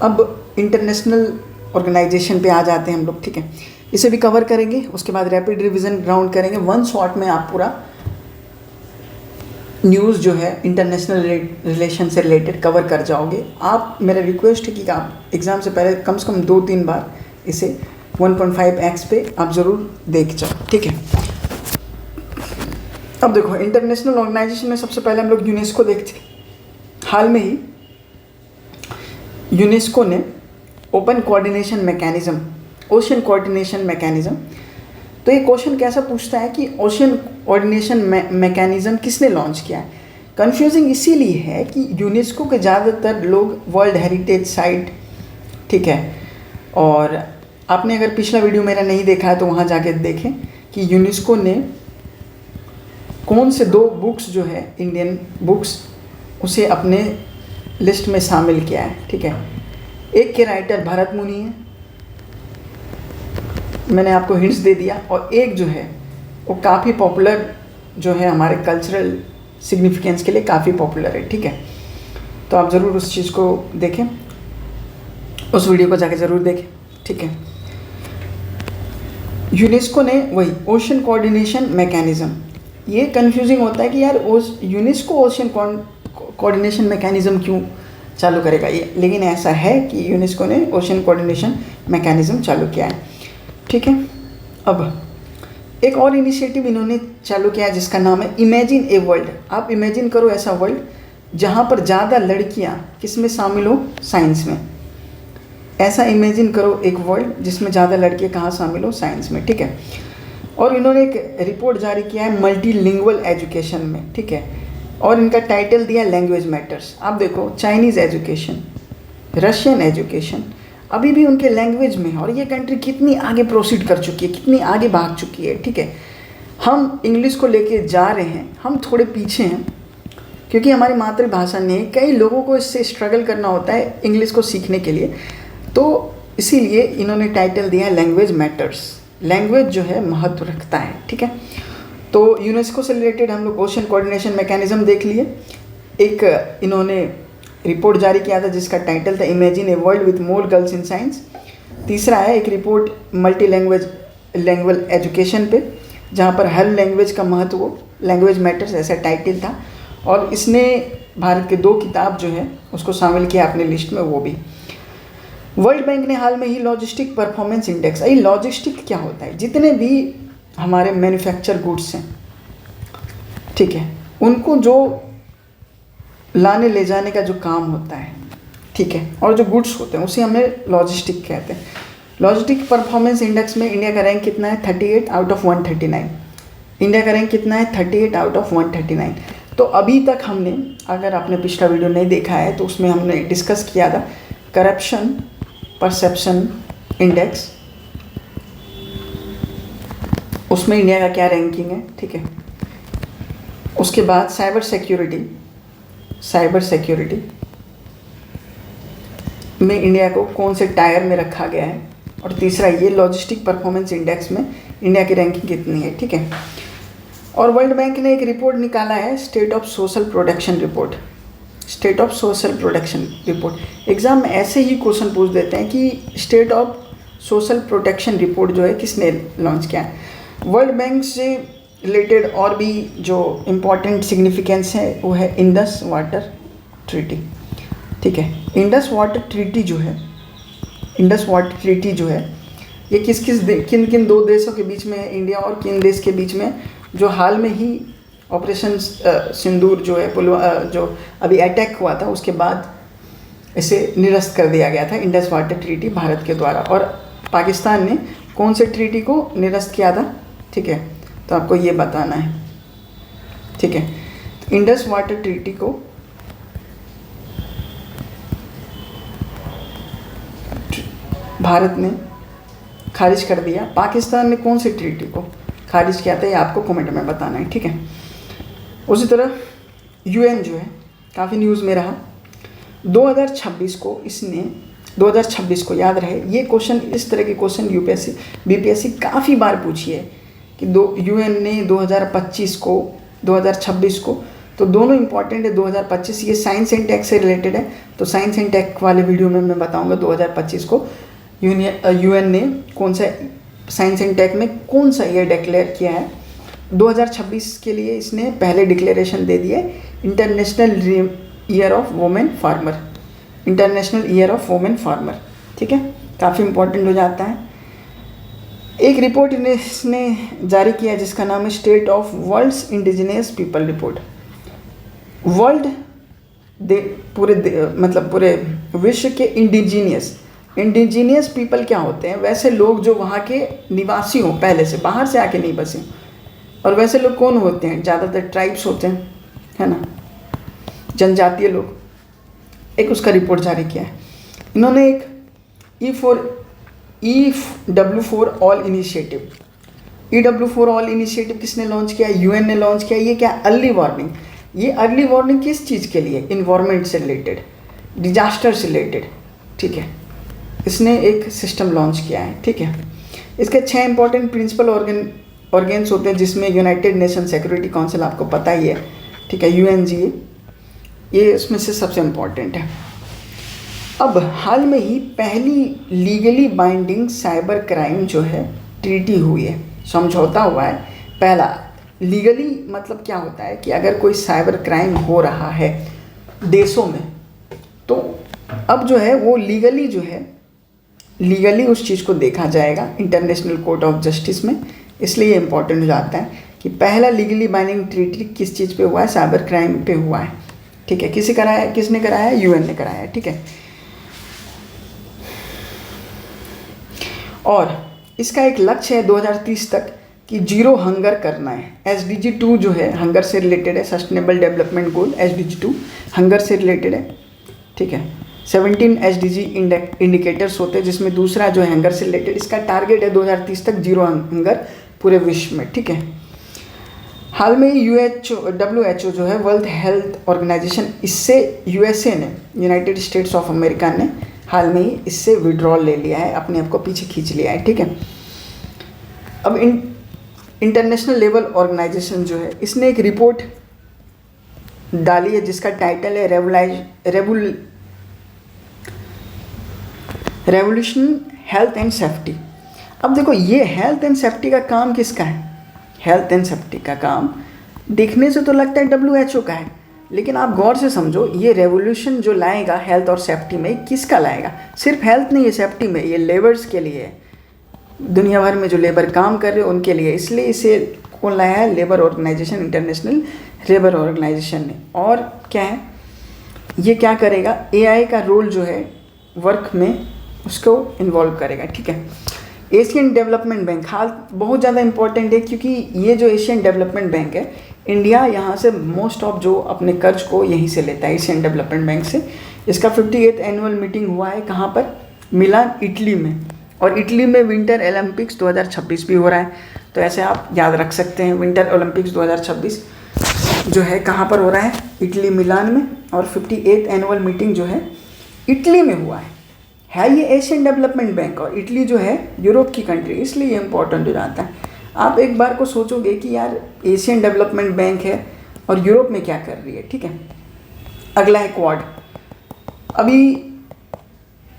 अब इंटरनेशनल ऑर्गेनाइजेशन पे आ जाते हैं हम लोग, ठीक है। इसे भी कवर करेंगे, उसके बाद रैपिड रिवीजन राउंड करेंगे। 1 शॉट में आप पूरा न्यूज़ जो है इंटरनेशनल रिलेशन से रिलेटेड कवर कर जाओगे। आप, मेरा रिक्वेस्ट है कि आप एग्ज़ाम से पहले कम से कम 2-3 बार इसे 1.5x पे आप ज़रूर देख जाओ, ठीक है। अब देखो, इंटरनेशनल ऑर्गेनाइजेशन में सबसे पहले हम लोग यूनेस्को देखते हैं। हाल में ही यूनेस्को ने open coordination mechanism, ocean coordination mechanism, तो ये क्वेश्चन कैसा पूछता है कि ओशन कोऑर्डिनेशन मैकेनिज़्म किसने लॉन्च किया है। कंफ्यूजिंग इसीलिए है कि यूनेस्को के ज़्यादातर लोग वर्ल्ड हेरिटेज साइट, ठीक है, और आपने अगर पिछला वीडियो मेरा नहीं देखा है तो वहाँ जाके देखें कि यूनेस्को ने कौन से 2 बुक्स जो है इंडियन बुक्स उसे अपने लिस्ट में शामिल किया है, ठीक है। एक के राइटर भरत मुनि है, मैंने आपको हिंट्स दे दिया, और एक जो है वो काफ़ी पॉपुलर जो है, हमारे कल्चरल सिग्निफिकेंस के लिए काफ़ी पॉपुलर है, ठीक है। तो आप ज़रूर उस चीज़ को देखें, उस वीडियो को जाके ज़रूर देखें, ठीक है। यूनेस्को ने वही ओशन कोऑर्डिनेशन मैकेनिज़्म, ये कंफ्यूजिंग होता है कि यार यूनेस्को ओशन कोऑर्डिनेशन मैकेनिज़्म क्यों चालू करेगा ये, लेकिन ऐसा है कि यूनेस्को ने ओशन कोऑर्डिनेशन मैकेनिज़्म चालू किया है, ठीक है। अब एक और इनिशिएटिव इन्होंने चालू किया है जिसका नाम है इमेजिन ए वर्ल्ड। आप इमेजिन करो ऐसा वर्ल्ड जहाँ पर ज़्यादा लड़कियाँ किस में शामिल हो, साइंस में। ऐसा इमेजिन करो एक वर्ल्ड जिसमें ज़्यादा लड़कियाँ कहाँ शामिल हो, साइंस में, ठीक है। और इन्होंने एक रिपोर्ट जारी किया है मल्टीलिंगुअल एजुकेशन में, ठीक है, और इनका टाइटल दिया लैंग्वेज मैटर्स। आप देखो, चाइनीज़ एजुकेशन, रशियन एजुकेशन, अभी भी उनके लैंग्वेज में, और ये कंट्री कितनी आगे प्रोसीड कर चुकी है, कितनी आगे भाग चुकी है, ठीक है। हम इंग्लिश को लेके जा रहे हैं, हम थोड़े पीछे हैं क्योंकि हमारी मातृभाषा नहीं, कई लोगों को इससे स्ट्रगल करना होता है इंग्लिश को सीखने के लिए, तो इसीलिए इन्होंने टाइटल दिया है लैंग्वेज मैटर्स। लैंग्वेज जो है महत्व रखता है, ठीक है। तो यूनेस्को से रिलेटेड हम लोग ओशन कोऑर्डिनेशन मैकेनिज्म देख लिए। एक इन्होंने रिपोर्ट जारी किया था जिसका टाइटल था imagine a world with more girls in science. तीसरा है एक रिपोर्ट मल्टी लैंग्वेज एजुकेशन पे, जहाँ पर हर लैंग्वेज का महत्व, लैंग्वेज मैटर्स ऐसा टाइटल था, और इसने भारत के 2 किताब जो है उसको शामिल किया अपने लिस्ट में, वो भी। वर्ल्ड बैंक ने हाल में ही लॉजिस्टिक परफॉर्मेंस इंडेक्स, ये लॉजिस्टिक क्या होता है, जितने भी हमारे मैन्युफैक्चर गुड्स हैं, ठीक है, उनको जो लाने ले जाने का जो काम होता है, ठीक है, और जो गुड्स होते हैं उसे हमें लॉजिस्टिक कहते हैं। लॉजिस्टिक परफॉर्मेंस इंडेक्स में इंडिया का रैंक कितना है, 38 आउट ऑफ 139। इंडिया का रैंक कितना है, 38 आउट ऑफ 139। तो अभी तक हमने, अगर आपने पिछला वीडियो नहीं देखा है तो उसमें हमने डिस्कस किया था करप्शन परसेप्शन इंडेक्स, उसमें इंडिया का क्या रैंकिंग है, ठीक है। उसके बाद साइबर सिक्योरिटी में इंडिया को कौन से टायर में रखा गया है, और तीसरा ये लॉजिस्टिक परफॉर्मेंस इंडेक्स में इंडिया की रैंकिंग कितनी है, ठीक है। और वर्ल्ड बैंक ने एक रिपोर्ट निकाला है State of social protection report. State of social protection report exam में ऐसे ही क्वेश्चन पूछ देते हैं कि state of social protection report जो है किसने लॉन्च किया है। वर्ल्ड बैंक से रिलेटेड और भी जो इम्पोर्टेंट सिग्निफिकेंस है वो है इंडस वाटर ट्रीटी, ठीक है। इंडस वाटर ट्रीटी जो है ये किन किन 2 देशों के बीच में है, इंडिया और किन देश के बीच में, जो हाल में ही ऑपरेशन सिंदूर जो है जो अभी अटैक हुआ था उसके बाद इसे निरस्त कर दिया गया था, इंडस वाटर ट्रीटी भारत के द्वारा। और पाकिस्तान ने कौन से ट्रीटी को निरस्त किया था, ठीक है, तो आपको ये बताना है, ठीक है। तो इंडस वाटर ट्रीटी को भारत ने खारिज कर दिया, पाकिस्तान ने कौन सी ट्रीटी को खारिज किया था ये आपको कमेंट में बताना है, ठीक है। उसी तरह यूएन जो है काफ़ी न्यूज़ में रहा 2026 को, इसने 2026 को याद रहे ये क्वेश्चन, इस तरह के क्वेश्चन यूपीएससी बीपीएससी काफ़ी बार पूछी है कि यूएन ने 2025 को 2026 को, तो दोनों इंपॉर्टेंट है। 2025 ये साइंस एंड टेक से रिलेटेड है, तो साइंस एंड टेक वाले वीडियो में मैं बताऊंगा 2025 को यूएन ने कौन सा साइंस एंड टेक में कौन सा ईयर डिक्लेयर किया है, 2026 के लिए इसने पहले डिक्लेरेशन दे दिए, international year of women farmer, international year of women farmer. ठीक है, काफ़ी इंपॉर्टेंट हो जाता है। एक रिपोर्ट इसने जारी किया जिसका नाम है State of World's Indigenous People report. World पूरे विश्व के इंडिजीनियस पीपल क्या होते हैं, वैसे लोग जो वहाँ के निवासी हों, पहले से बाहर से आके नहीं बसे। और वैसे लोग कौन होते हैं, ज़्यादातर ट्राइब्स होते हैं, है ना, जनजातीय लोग। एक उसका रिपोर्ट जारी किया है इन्होंने। एक EW4 all initiative, EW4 all initiative किसने लॉन्च किया, UN ने लॉन्च किया। ये क्या, अर्ली वार्निंग। ये अर्ली वार्निंग किस चीज़ के लिए, इन्वायरमेंट से रिलेटेड, डिजास्टर से रिलेटेड। ठीक है, इसने एक सिस्टम लॉन्च किया है। ठीक है, इसके 6 इंपॉर्टेंट प्रिंसिपल ऑर्गेन्स होते हैं, जिसमें यूनाइटेड नेशन सिक्योरिटी काउंसिल, आपको पता ही है। ठीक है, UNGA, ये इसमें से सबसे इम्पॉर्टेंट है। अब हाल में ही पहली लीगली बाइंडिंग साइबर क्राइम जो है ट्रीटी हुई है, समझौता हुआ है पहला। लीगली मतलब क्या होता है कि अगर कोई साइबर क्राइम हो रहा है देशों में, तो अब जो है वो लीगली उस चीज़ को देखा जाएगा इंटरनेशनल कोर्ट ऑफ जस्टिस में। इसलिए इम्पॉर्टेंट हो जाता है कि पहला लीगली बाइंडिंग ट्रीटी किस चीज़ पे हुआ है, साइबर क्राइम पे हुआ है। ठीक है, किसने कराया है, UN ने कराया है। ठीक है, और इसका एक लक्ष्य है 2030 तक कि 0 हंगर करना है। SDG 2 जो है हंगर से रिलेटेड है, sustainable development goal SDG 2 hunger से रिलेटेड है। ठीक है, 17 SDG इंडिकेटर्स होते हैं, जिसमें दूसरा जो है हंगर से रिलेटेड। इसका टारगेट है 2030 तक 0 हंगर पूरे विश्व में। ठीक है, हाल में WHO जो है वर्ल्ड हेल्थ ऑर्गेनाइजेशन, इससे USA ने, यूनाइटेड स्टेट्स ऑफ अमेरिका ने हाल में ही इससे विड्रॉल ले लिया है, अपने आप को पीछे खींच लिया है। ठीक है, अब इंटरनेशनल लेवल ऑर्गेनाइजेशन जो है, इसने एक रिपोर्ट डाली है जिसका टाइटल है रेवोल्यूशन हेल्थ एंड सेफ्टी। अब देखो, ये हेल्थ एंड सेफ्टी का काम किसका है, हेल्थ एंड सेफ्टी का काम देखने से तो लगता है WHO का है, लेकिन आप गौर से समझो, ये रेवोल्यूशन जो लाएगा हेल्थ और सेफ्टी में, किसका लाएगा, सिर्फ हेल्थ नहीं है सेफ्टी में, ये लेबर्स के लिए है, दुनिया भर में जो लेबर काम कर रहे हैं उनके लिए। इसलिए इसे कौन लाया है, labour organisation, international labour organisation ने। और क्या है, ये क्या करेगा, AI का रोल जो है वर्क में उसको इन्वॉल्व करेगा। ठीक है, एशियन डेवलपमेंट बैंक हाल बहुत ज़्यादा इंपॉर्टेंट है, क्योंकि ये जो एशियन डेवलपमेंट बैंक है, इंडिया यहाँ से मोस्ट ऑफ जो अपने कर्ज को यहीं से लेता है, एशियन डेवलपमेंट बैंक से। इसका 58th एनुअल मीटिंग हुआ है, कहाँ पर, मिलान, इटली में। और इटली में विंटर ओलंपिक्स 2026 भी हो रहा है, तो ऐसे आप याद रख सकते हैं, विंटर ओलंपिक्स 2026 जो है कहाँ पर हो रहा है, इटली, मिलान में। और 58th एनुअल मीटिंग जो है इटली में हुआ है ये एशियन डेवलपमेंट बैंक, और इटली जो है यूरोप की कंट्री, इसलिए ये इंपॉर्टेंट हो जाता है। आप एक बार को सोचोगे कि यार एशियन डेवलपमेंट बैंक है और यूरोप में क्या कर रही है। ठीक है, अगला है क्वाड। अभी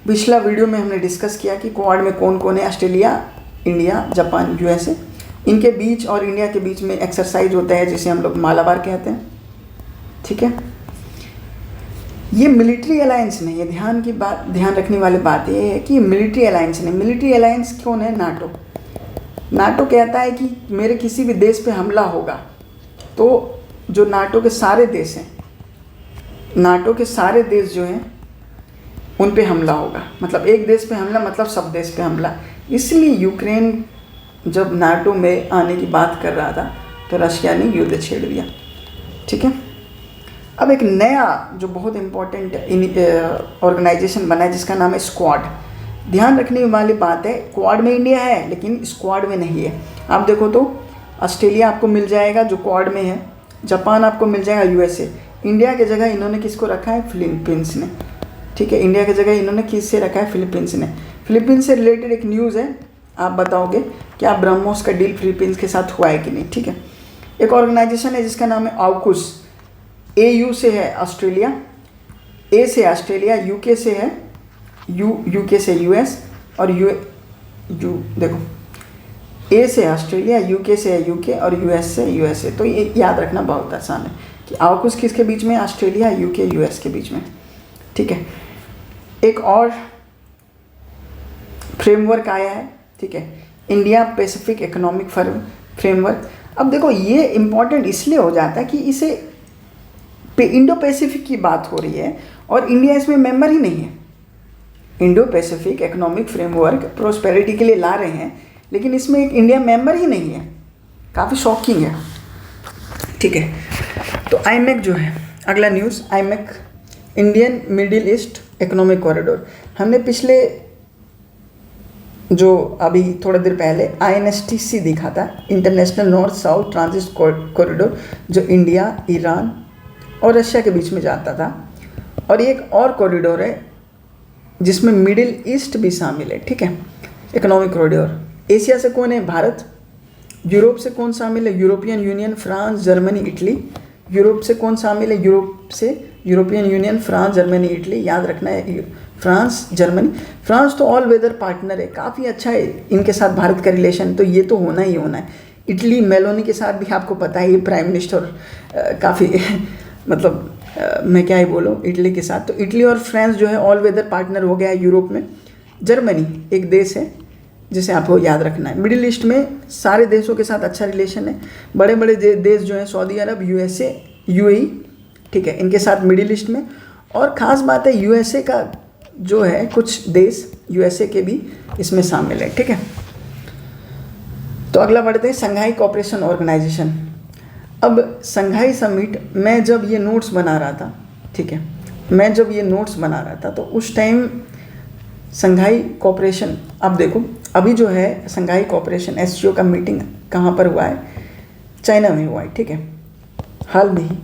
पिछला वीडियो में हमने डिस्कस किया कि क्वाड में कौन कौन है, ऑस्ट्रेलिया, इंडिया, जापान, USA। इनके बीच और इंडिया के बीच में एक्सरसाइज होता है जिसे हम लोग मालाबार कहते हैं। ठीक है, ये मिलिट्री अलायंस नहीं है, ध्यान रखने वाली बात ये है कि मिलिट्री अलायंस नहीं। मिलिट्री अलायंस कौन है, नाटो कहता है कि मेरे किसी भी देश पे हमला होगा तो जो नाटो के सारे देश हैं, नाटो के सारे देश जो हैं उन पे हमला होगा। मतलब एक देश पे हमला मतलब सब देश पे हमला। इसलिए यूक्रेन जब नाटो में आने की बात कर रहा था तो रशिया ने युद्ध छेड़ दिया। ठीक है, अब एक नया जो बहुत इम्पोर्टेंट ऑर्गेनाइजेशन बना है जिसका नाम है स्क्वाड। ध्यान रखने वाली बात है, क्वाड में इंडिया है लेकिन स्क्वाड में नहीं है। आप देखो तो ऑस्ट्रेलिया आपको मिल जाएगा जो क्वाड में है, जापान आपको मिल जाएगा, USA। इंडिया की जगह इन्होंने किसको रखा है, फिलीपींस ने। ठीक है, इंडिया की जगह इन्होंने किससे रखा है, फिलीपींस ने। फिलीपींस से रिलेटेड एक न्यूज़ है, आप बताओगे क्या ब्रह्मोस का डील फिलीपींस के साथ हुआ है कि नहीं। ठीक है, एक ऑर्गेनाइजेशन है जिसका नाम है AUKUS। AU से है ऑस्ट्रेलिया, A से ऑस्ट्रेलिया, UK से है UK से US, और देखो ए से ऑस्ट्रेलिया, यूके से यूके और यूएस से यूएसए। तो ये याद रखना बहुत आसान है कि AUKUS किसके बीच में, ऑस्ट्रेलिया, यूके, यूएस के बीच में, ठीक है। एक और फ्रेमवर्क आया है, ठीक है, इंडिया पैसिफिक इकोनॉमिक फ्रेमवर्क। अब देखो ये इम्पॉर्टेंट इसलिए हो जाता है कि इसे इंडो पैसिफिक की बात हो रही है और इंडिया इसमें मेंबर ही नहीं है। Indo Pacific economic framework prosperity के लिए ला रहे हैं, लेकिन इसमें एक इंडिया मेंबर ही नहीं है। काफ़ी शॉकिंग है, ठीक है। तो आईमेक जो है, अगला news, IMEC Indian middle east economic corridor. हमने पिछले जो अभी थोड़ा देर पहले INSTC दिखा था, international north south transit corridor, जो इंडिया, ईरान और रशिया के बीच में जाता था। और एक और कॉरिडोर है जिसमें मिडिल ईस्ट भी शामिल है, ठीक है, इकोनॉमिक कॉरिडोर। एशिया से कौन है, भारत। यूरोप से कौन शामिल है, European union, France, Germany, Italy. Europe से कौन शामिल है, यूरोप से European union, France, Germany, Italy. याद रखना है, फ्रांस, जर्मनी। फ्रांस तो ऑल वेदर पार्टनर है, काफ़ी अच्छा है इनके साथ भारत का रिलेशन, तो ये तो होना ही होना है। इटली, मेलोनी के साथ भी आपको पता है ये प्राइम मिनिस्टर काफ़ी मतलब मैं क्या ही बोलूँ इटली के साथ। तो इटली और फ्रांस जो है ऑल वेदर पार्टनर हो गया है यूरोप में। जर्मनी एक देश है जिसे आपको याद रखना है। मिडिल ईस्ट में सारे देशों के साथ अच्छा रिलेशन है। बड़े बड़े देश जो हैं, सऊदी अरब, USA, UAE, ठीक है, इनके साथ मिडिल ईस्ट में। और ख़ास बात है USA का जो है, कुछ देश USA के भी इसमें शामिल है, ठीक है। तो अगला बढ़ते हैं, संघाई कोऑपरेशन ऑर्गेनाइजेशन। अब संघाई समिट, मैं जब ये नोट्स बना रहा था, ठीक है, मैं जब ये नोट्स बना रहा था तो उस टाइम संघाई कोऑपरेशन, अब देखो अभी जो है संघाई कोऑपरेशन SCO का मीटिंग कहाँ पर हुआ है, चाइना में हुआ है, ठीक है, हाल में ही,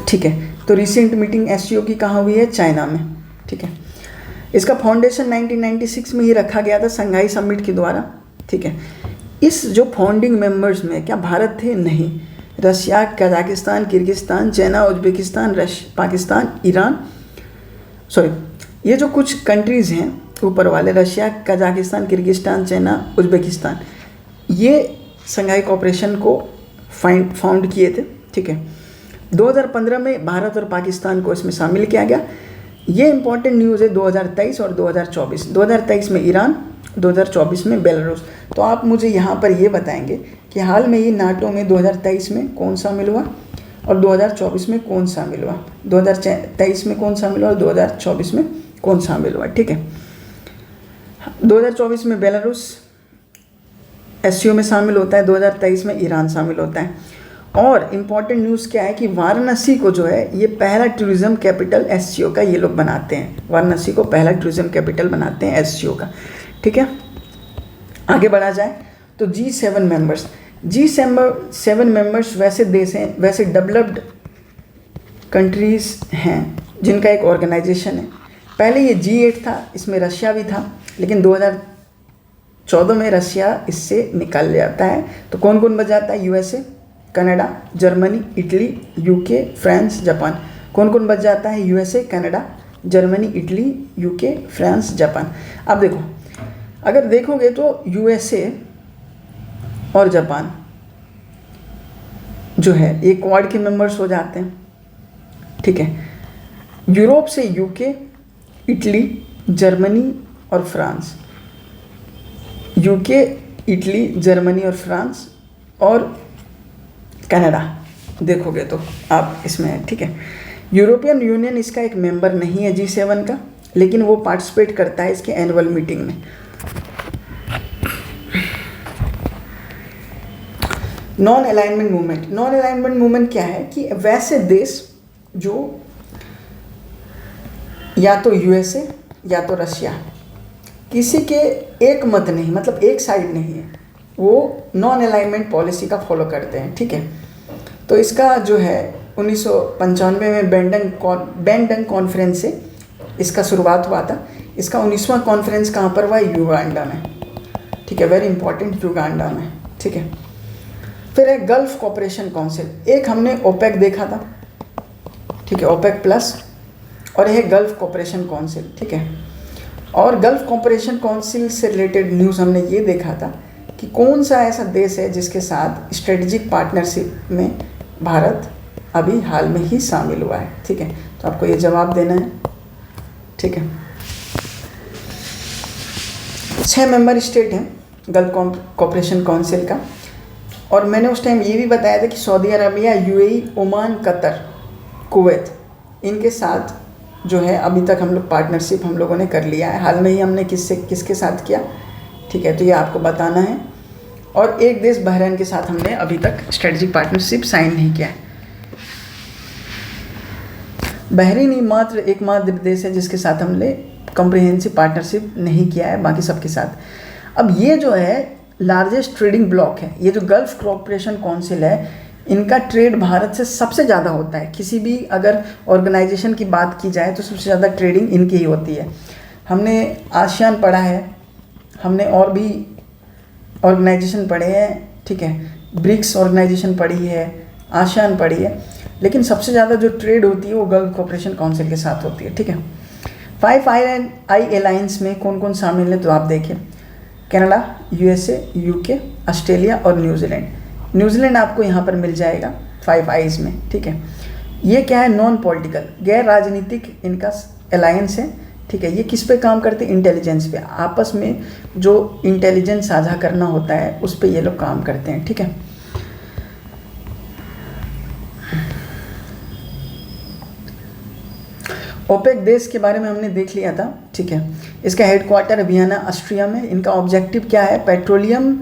ठीक है। तो रिसेंट मीटिंग SCO की कहाँ हुई है, चाइना में, ठीक है। इसका फाउंडेशन 1996 में ही रखा गया था संघाई समिट के द्वारा, ठीक है। इस जो फाउंडिंग मेंबर्स में क्या भारत थे, नहीं। Russia, Kazakhstan, Kyrgyzstan, China, Uzbekistan, Pakistan, Iran, sorry, ये जो कुछ कंट्रीज़ हैं ऊपर वाले, Russia, Kazakhstan, Kyrgyzstan, China, Uzbekistan, ये संघाई कोऑपरेशन को फाउंड किए थे, ठीक है। 2015 में भारत और पाकिस्तान को इसमें शामिल किया गया। ये इंपॉर्टेंट न्यूज़ है 2023 और 2024। 2023 में ईरान, 2024 में बेलारूस। तो आप मुझे यहाँ पर ये बताएंगे कि हाल में ही नाटो में 2023 में कौन शामिल हुआ और 2024 में कौन शामिल हुआ, 2023 में कौन शामिल हुआ और 2024 में कौन शामिल हुआ, ठीक है। 2024 में बेलारूस SCO में शामिल होता है, 2023 में ईरान शामिल होता है। और इम्पॉर्टेंट न्यूज़ क्या है कि वाराणसी को जो है ये पहला टूरिज़्म कैपिटल SCO का ये लोग बनाते हैं। वाराणसी को पहला टूरिज़्म कैपिटल बनाते हैं SCO का, ठीक है। आगे बढ़ा जाए तो G7 मेंबर्स, G7 मेंबर्स वैसे देश हैं, वैसे डेवलप्ड कंट्रीज़ हैं जिनका एक ऑर्गेनाइजेशन है। पहले ये G8 था, इसमें रशिया भी था, लेकिन 2014 में रशिया इससे निकल जाता है। तो कौन कौन बच जाता है, USA, Canada, Germany, Italy, UK, France, Japan. कौन कौन बच जाता है, USA, Canada, Germany, Italy, UK, France, Japan. अब देखो, अगर देखोगे तो USA और जापान जो है ये क्वाड के मेंबर्स हो जाते हैं, ठीक है। यूरोप से UK, इटली, जर्मनी और फ्रांस, UK, इटली, जर्मनी और फ्रांस और कनाडा देखोगे तो आप इसमें, ठीक है। यूरोपियन यूनियन इसका एक मेंबर नहीं है G7 का, लेकिन वो पार्टिसिपेट करता है इसके एनुअल मीटिंग में। Non alignment movement, non alignment movement क्या है कि वैसे देश जो या तो USA या तो रशिया, किसी के एक मत नहीं, मतलब एक साइड नहीं है, वो नॉन अलाइनमेंट पॉलिसी का फॉलो करते हैं, ठीक है। तो इसका जो है 1995 में बैंडंग कॉन्फ्रेंस से इसका शुरुआत हुआ था। इसका 19वां कॉन्फ्रेंस कहाँ पर हुआ, युगांडा में, ठीक है, वेरी इंपॉर्टेंट, युगांडा में, ठीक है। फिर है गल्फ कोऑपरेशन काउंसिल, एक हमने OPEC देखा था, ठीक है, OPEC प्लस, और यह गल्फ कोऑपरेशन काउंसिल, ठीक है। और गल्फ कॉपरेशन काउंसिल से रिलेटेड न्यूज़ हमने ये देखा था कि कौन सा ऐसा देश है जिसके साथ स्ट्रेटेजिक पार्टनरशिप में भारत अभी हाल में ही शामिल हुआ है। ठीक है, तो आपको ये जवाब देना है। ठीक है, 6 मेंबर स्टेट हैं गल्फ कॉपरेशन काउंसिल का, और मैंने उस टाइम ये भी बताया था कि Saudi Arabia, UAE, Oman, Qatar, Kuwait, इनके साथ जो है अभी तक हम लोग पार्टनरशिप हम लोगों ने कर लिया है। हाल में ही हमने किसके साथ किया, ठीक है, तो ये आपको बताना है। और एक देश बहरीन के साथ हमने अभी तक स्ट्रेटजिक पार्टनरशिप साइन नहीं किया है। बहरीन ही मात्र एकमात्र देश है जिसके साथ हमने कॉम्प्रिहेंसिव पार्टनरशिप नहीं किया है, बाकी सबके साथ। अब ये जो है लार्जेस्ट ट्रेडिंग ब्लॉक है, ये जो गल्फ कॉपरेशन काउंसिल है, इनका ट्रेड भारत से सबसे ज़्यादा होता है। किसी भी अगर ऑर्गेनाइजेशन की बात की जाए तो सबसे ज़्यादा ट्रेडिंग इनकी ही होती है। हमने आसियान पढ़ा है, हमने और भी ऑर्गेनाइजेशन पढ़े हैं, ठीक है, ब्रिक्स ऑर्गेनाइजेशन पढ़ी है, आसियान पढ़ी है, लेकिन सबसे ज़्यादा जो ट्रेड होती है वो गल्फ कॉपरेशन काउंसिल के साथ होती है। ठीक है, 5 आई अलायंस में कौन कौन शामिल है तो आप देखिए, कनाडा, यूएसए, यूके, ऑस्ट्रेलिया और न्यूजीलैंड। न्यूजीलैंड आपको यहाँ पर मिल जाएगा 5 आईज में। ठीक है, ये क्या है, नॉन पॉलिटिकल, गैर राजनीतिक इनका अलायंस है। ठीक है, ये किस पे काम करते हैं, इंटेलिजेंस पे, आपस में जो इंटेलिजेंस साझा करना होता है उस पे ये लोग काम करते हैं। ठीक है, ओपेक देश के बारे में हमने देख लिया था। ठीक है, इसका हेडक्वार्टर वियना ऑस्ट्रिया में। इनका ऑब्जेक्टिव क्या है, पेट्रोलियम,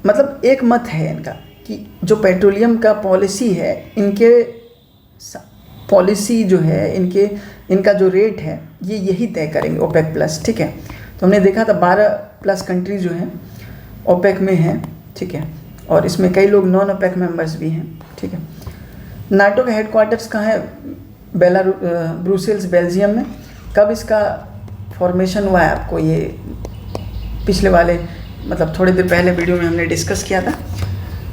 मतलब एक मत है इनका कि जो पेट्रोलियम का पॉलिसी है, इनके पॉलिसी जो है, इनका जो रेट है ये यही तय करेंगे ओपेक प्लस। ठीक है, तो हमने देखा था 12 प्लस कंट्री जो हैं ओपेक में हैं। ठीक है, और इसमें कई लोग नॉन ओपेक मेंबर्स भी हैं। ठीक है, नाटो का हेडक्वार्टर्स कहाँ है, ब्रुसेल्स, बेल्जियम में। कब इसका फॉर्मेशन हुआ है आपको ये पिछले वाले मतलब थोड़ी देर पहले वीडियो में हमने डिस्कस किया था।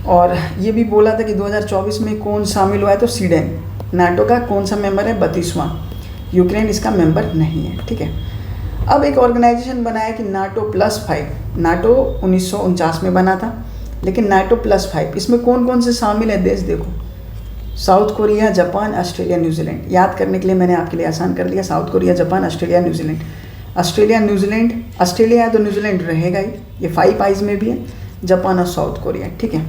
और ये भी बोला था कि 2024 में कौन शामिल हुआ है, तो स्वीडन नाटो का कौन सा मेंबर है, 32वां। यूक्रेन इसका मेंबर नहीं है। ठीक है, अब एक ऑर्गेनाइजेशन बना है कि नाटो +5। नाटो 1949 में बना था, लेकिन नाटो +5 इसमें कौन कौन से शामिल है देश देखो, south Korea, Japan, Australia, New Zealand. याद करने के लिए मैंने आपके लिए आसान कर दिया, south Korea, Japan, Australia, New Zealand. Australia, New Zealand, Australia है तो न्यूजीलैंड रहेगा ही, ये 5 आईज में भी है, जापान और साउथ कोरिया। ठीक है,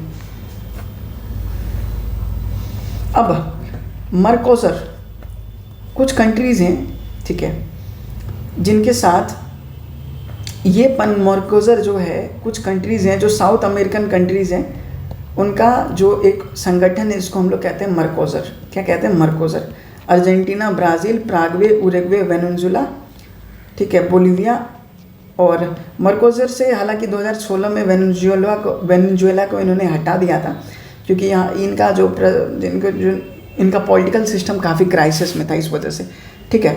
अब मर्कोसर कुछ कंट्रीज़ हैं, ठीक है, जिनके साथ ये मर्कोसर जो है, कुछ कंट्रीज़ हैं जो साउथ अमेरिकन कंट्रीज़ हैं, उनका जो एक संगठन है, इसको हम लोग कहते हैं मर्कोसर। क्या कहते हैं, मर्कोसर। अर्जेंटीना, ब्राज़ील, प्रागवे, उरुग्वे, वेनेजुएला, ठीक है, बोलिविया। और मर्कोसर से हालांकि 2016 में वेनेजुएला को इन्होंने हटा दिया था, क्योंकि यहाँ इनका जो इनका पॉलिटिकल सिस्टम काफ़ी क्राइसिस में था, इस वजह से। ठीक है,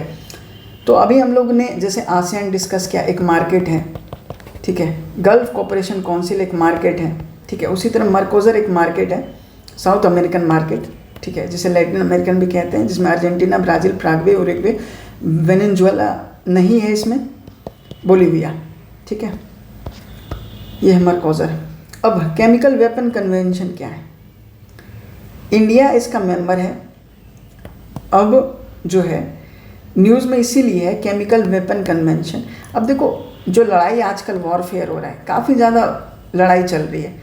तो अभी हम लोग ने जैसे आसियान डिस्कस किया, एक मार्केट है। ठीक है, गल्फ कॉपरेशन काउंसिल एक मार्केट है। ठीक है, उसी तरह मर्कोसर एक मार्केट है, साउथ अमेरिकन मार्केट। ठीक है, जिसे लैटिन अमेरिकन भी कहते हैं, जिसमें अर्जेंटीना, ब्राज़ील, प्रागवे, उरुग्वे, वेनेजुएला नहीं है, इसमें बोलिविया। ठीक है, ये है मर्कोसर। अब केमिकल वेपन कन्वेंशन क्या है, इंडिया इसका मेंबर है। अब जो है न्यूज़ में इसीलिए है केमिकल वेपन कन्वेंशन। अब देखो, जो लड़ाई आजकल वॉरफेयर हो रहा है, काफ़ी ज़्यादा लड़ाई चल रही है,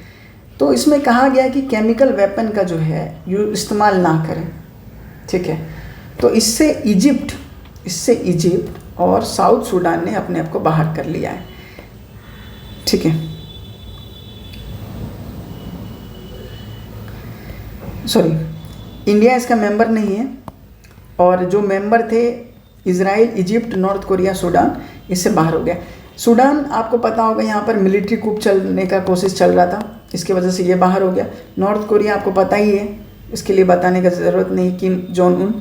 तो इसमें कहा गया कि केमिकल वेपन का जो है इस्तेमाल ना करें। ठीक है, तो इससे इजिप्ट और साउथ सूडान ने अपने आप को बाहर कर लिया है। ठीक है, सॉरी, इंडिया इसका मेंबर नहीं है, और जो मेंबर थे Israel, Egypt, north Korea, Sudan, इससे बाहर हो गया। सूडान आपको पता होगा, यहाँ पर मिलिट्री कूप चलने का कोशिश चल रहा था, इसकी वजह से ये बाहर हो गया। नॉर्थ कोरिया आपको पता ही है, इसके लिए बताने की ज़रूरत नहीं, किम जोंग उन।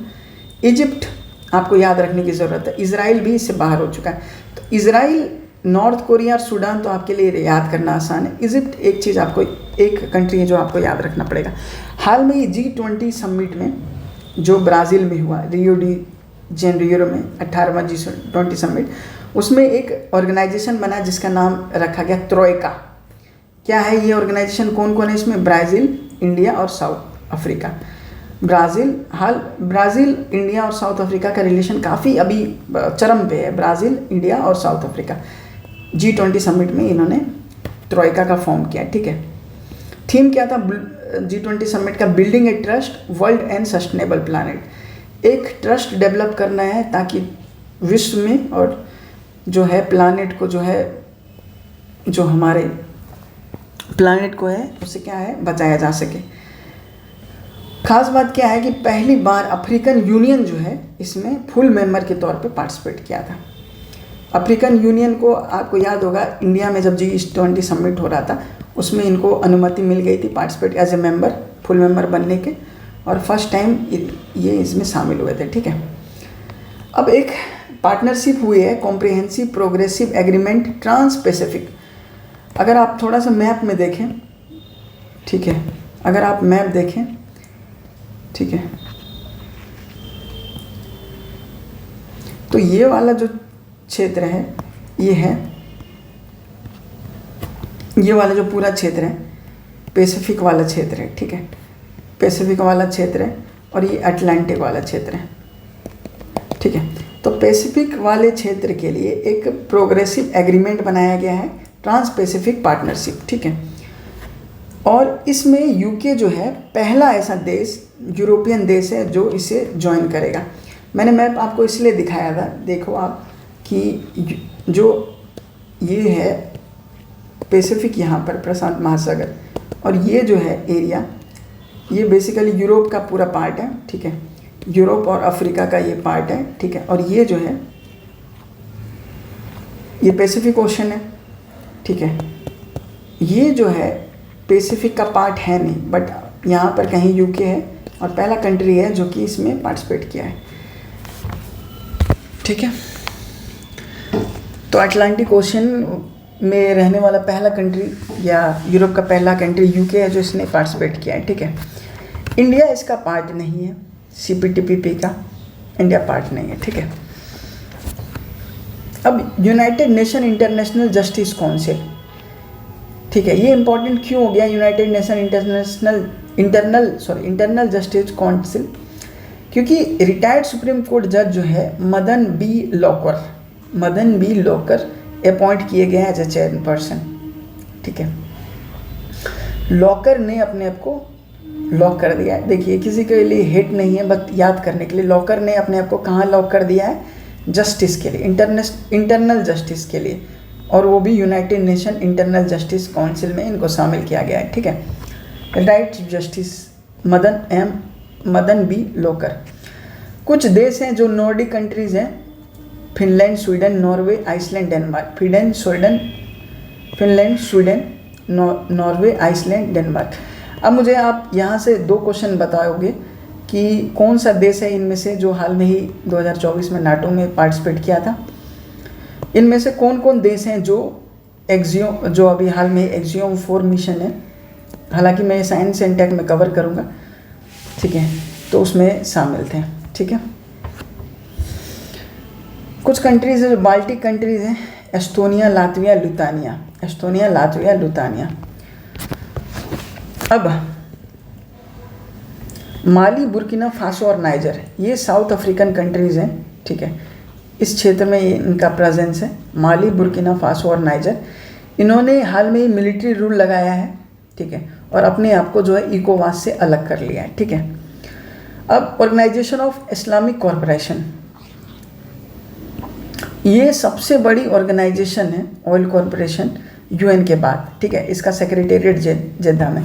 इजिप्ट आपको याद रखने की ज़रूरत है, इजराइल भी इससे बाहर हो चुका है। तो इजराइल, नॉर्थ कोरिया और सूडान तो आपके लिए याद करना आसान है। इजिप्ट एक चीज़ आपको, एक कंट्री है जो आपको याद रखना पड़ेगा। हाल में G20 समिट में जो ब्राज़ील में हुआ, रियो डी जेनेरियो में 18वां G20 समिट, उसमें एक ऑर्गेनाइजेशन बना जिसका नाम रखा गया ट्रोइका। क्या है ये ऑर्गेनाइजेशन, कौन कौन है इसमें, ब्राज़ील, इंडिया और साउथ अफ्रीका। ब्राज़ील, इंडिया और साउथ अफ्रीका का रिलेशन काफ़ी अभी चरम पे है, ब्राज़ील, इंडिया और साउथ अफ्रीका। G20 समिट में इन्होंने ट्रोइका का फॉर्म किया, ठीक है। थीम क्या था G20 समिट का, building a trust world and sustainable planet. एक ट्रस्ट डेवलप करना है ताकि विश्व में और जो है प्लानट को जो है, जो हमारे प्लानट को है उससे क्या है बचाया जा सके। खास बात क्या है कि पहली बार अफ्रीकन यूनियन जो है इसमें फुल मेंबर के तौर पे पार्टिसिपेट किया था। अफ्रीकन यूनियन को आपको याद होगा, इंडिया में जब G20 समिट हो रहा था उसमें इनको अनुमति मिल गई थी participate as a member, full member बनने के, और फर्स्ट टाइम ये इसमें शामिल हुए थे, ठीक है। अब एक पार्टनरशिप हुई है, comprehensive progressive agreement trans Pacific. अगर आप थोड़ा सा मैप में देखें, ठीक है, अगर आप मैप देखें, ठीक है, तो ये वाला जो क्षेत्र है ये वाला जो पूरा क्षेत्र है पैसिफिक वाला क्षेत्र है, ठीक है, पैसिफिक वाला क्षेत्र है, और ये अटलांटिक वाला क्षेत्र है, ठीक है। तो पैसिफिक वाले क्षेत्र के लिए एक प्रोग्रेसिव एग्रीमेंट बनाया गया है, ट्रांस पैसिफिक पार्टनरशिप, ठीक है। और इसमें यूके जो है पहला ऐसा देश, यूरोपियन देश है जो इसे ज्वाइन करेगा। मैंने मैप आपको इसलिए दिखाया था, देखो आप कि जो ये है पैसिफिक, यहाँ पर प्रशांत महासागर, और ये जो है एरिया, ये बेसिकली यूरोप का पूरा पार्ट है, ठीक है, यूरोप और अफ्रीका का ये पार्ट है, ठीक है। और ये जो है ये पैसिफिक ओशन है, ठीक है। ये जो है पैसिफिक का पार्ट है नहीं, बट यहाँ पर कहीं यूके है और पहला कंट्री है जो कि इसमें पार्टिसिपेट किया है, ठीक है। तो अटलांटिक ओशन में रहने वाला पहला कंट्री या यूरोप का पहला कंट्री यूके है जो इसने पार्टिसिपेट किया है, ठीक है। इंडिया इसका पार्ट नहीं है, CPTPP का इंडिया पार्ट नहीं है, ठीक है। अब United nation international justice council, ठीक है, ये इंपॉर्टेंट क्यों हो गया United Nation internal justice council, क्योंकि रिटायर्ड सुप्रीम कोर्ट जज जो है मदन बी लोकर अपॉइंट किए गए हैं एज ए चेयरपर्सन, ठीक है। लॉकर ने अपने आप को लॉक कर दिया है। देखिए किसी के लिए हिट नहीं है, बस याद करने के लिए, लॉकर ने अपने आप को कहाँ लॉक कर दिया है, जस्टिस के लिए, इंटरनल जस्टिस के लिए, और वो भी United Nation internal justice council में इनको शामिल किया गया है, ठीक है। Right justice Madan B Lokur. कुछ देश हैं जो नॉर्डिक कंट्रीज़ हैं, Finland, Sweden, Norway, Iceland, Denmark. Finland, Sweden, Norway, Iceland, Denmark. अब मुझे आप यहाँ से 2 क्वेश्चन बताओगे कि कौन सा देश है इनमें से जो हाल में ही 2024 में नाटो में पार्टिसिपेट किया था। इनमें से कौन कौन देश हैं जो अभी हाल में एक्सियोम 4 मिशन है, हालांकि मैं साइंस एंड टेक में कवर करूँगा, ठीक है, तो उसमें शामिल थे, ठीक है। कुछ कंट्रीज़ है, बाल्टिक कंट्रीज़ हैं, एस्टोनिया, लातविया, लुतानिया। अब माली, बुर्किना फासो और नाइजर, ये साउथ अफ्रीकन कंट्रीज़ हैं, ठीक है, इस क्षेत्र में इनका प्रेजेंस है। माली, बुर्किना फासो और नाइजर, इन्होंने हाल में ही मिलिट्री रूल लगाया है, ठीक है, और अपने आप को जो है इकोवास से अलग कर लिया है, ठीक है। अब ऑर्गेनाइजेशन ऑफ इस्लामिक कॉरपोरेशन, ये सबसे बड़ी ऑर्गेनाइजेशन है ऑयल कॉरपोरेशन UN के बाद, ठीक है, इसका सेक्रेटेरिएट जेद्दा में।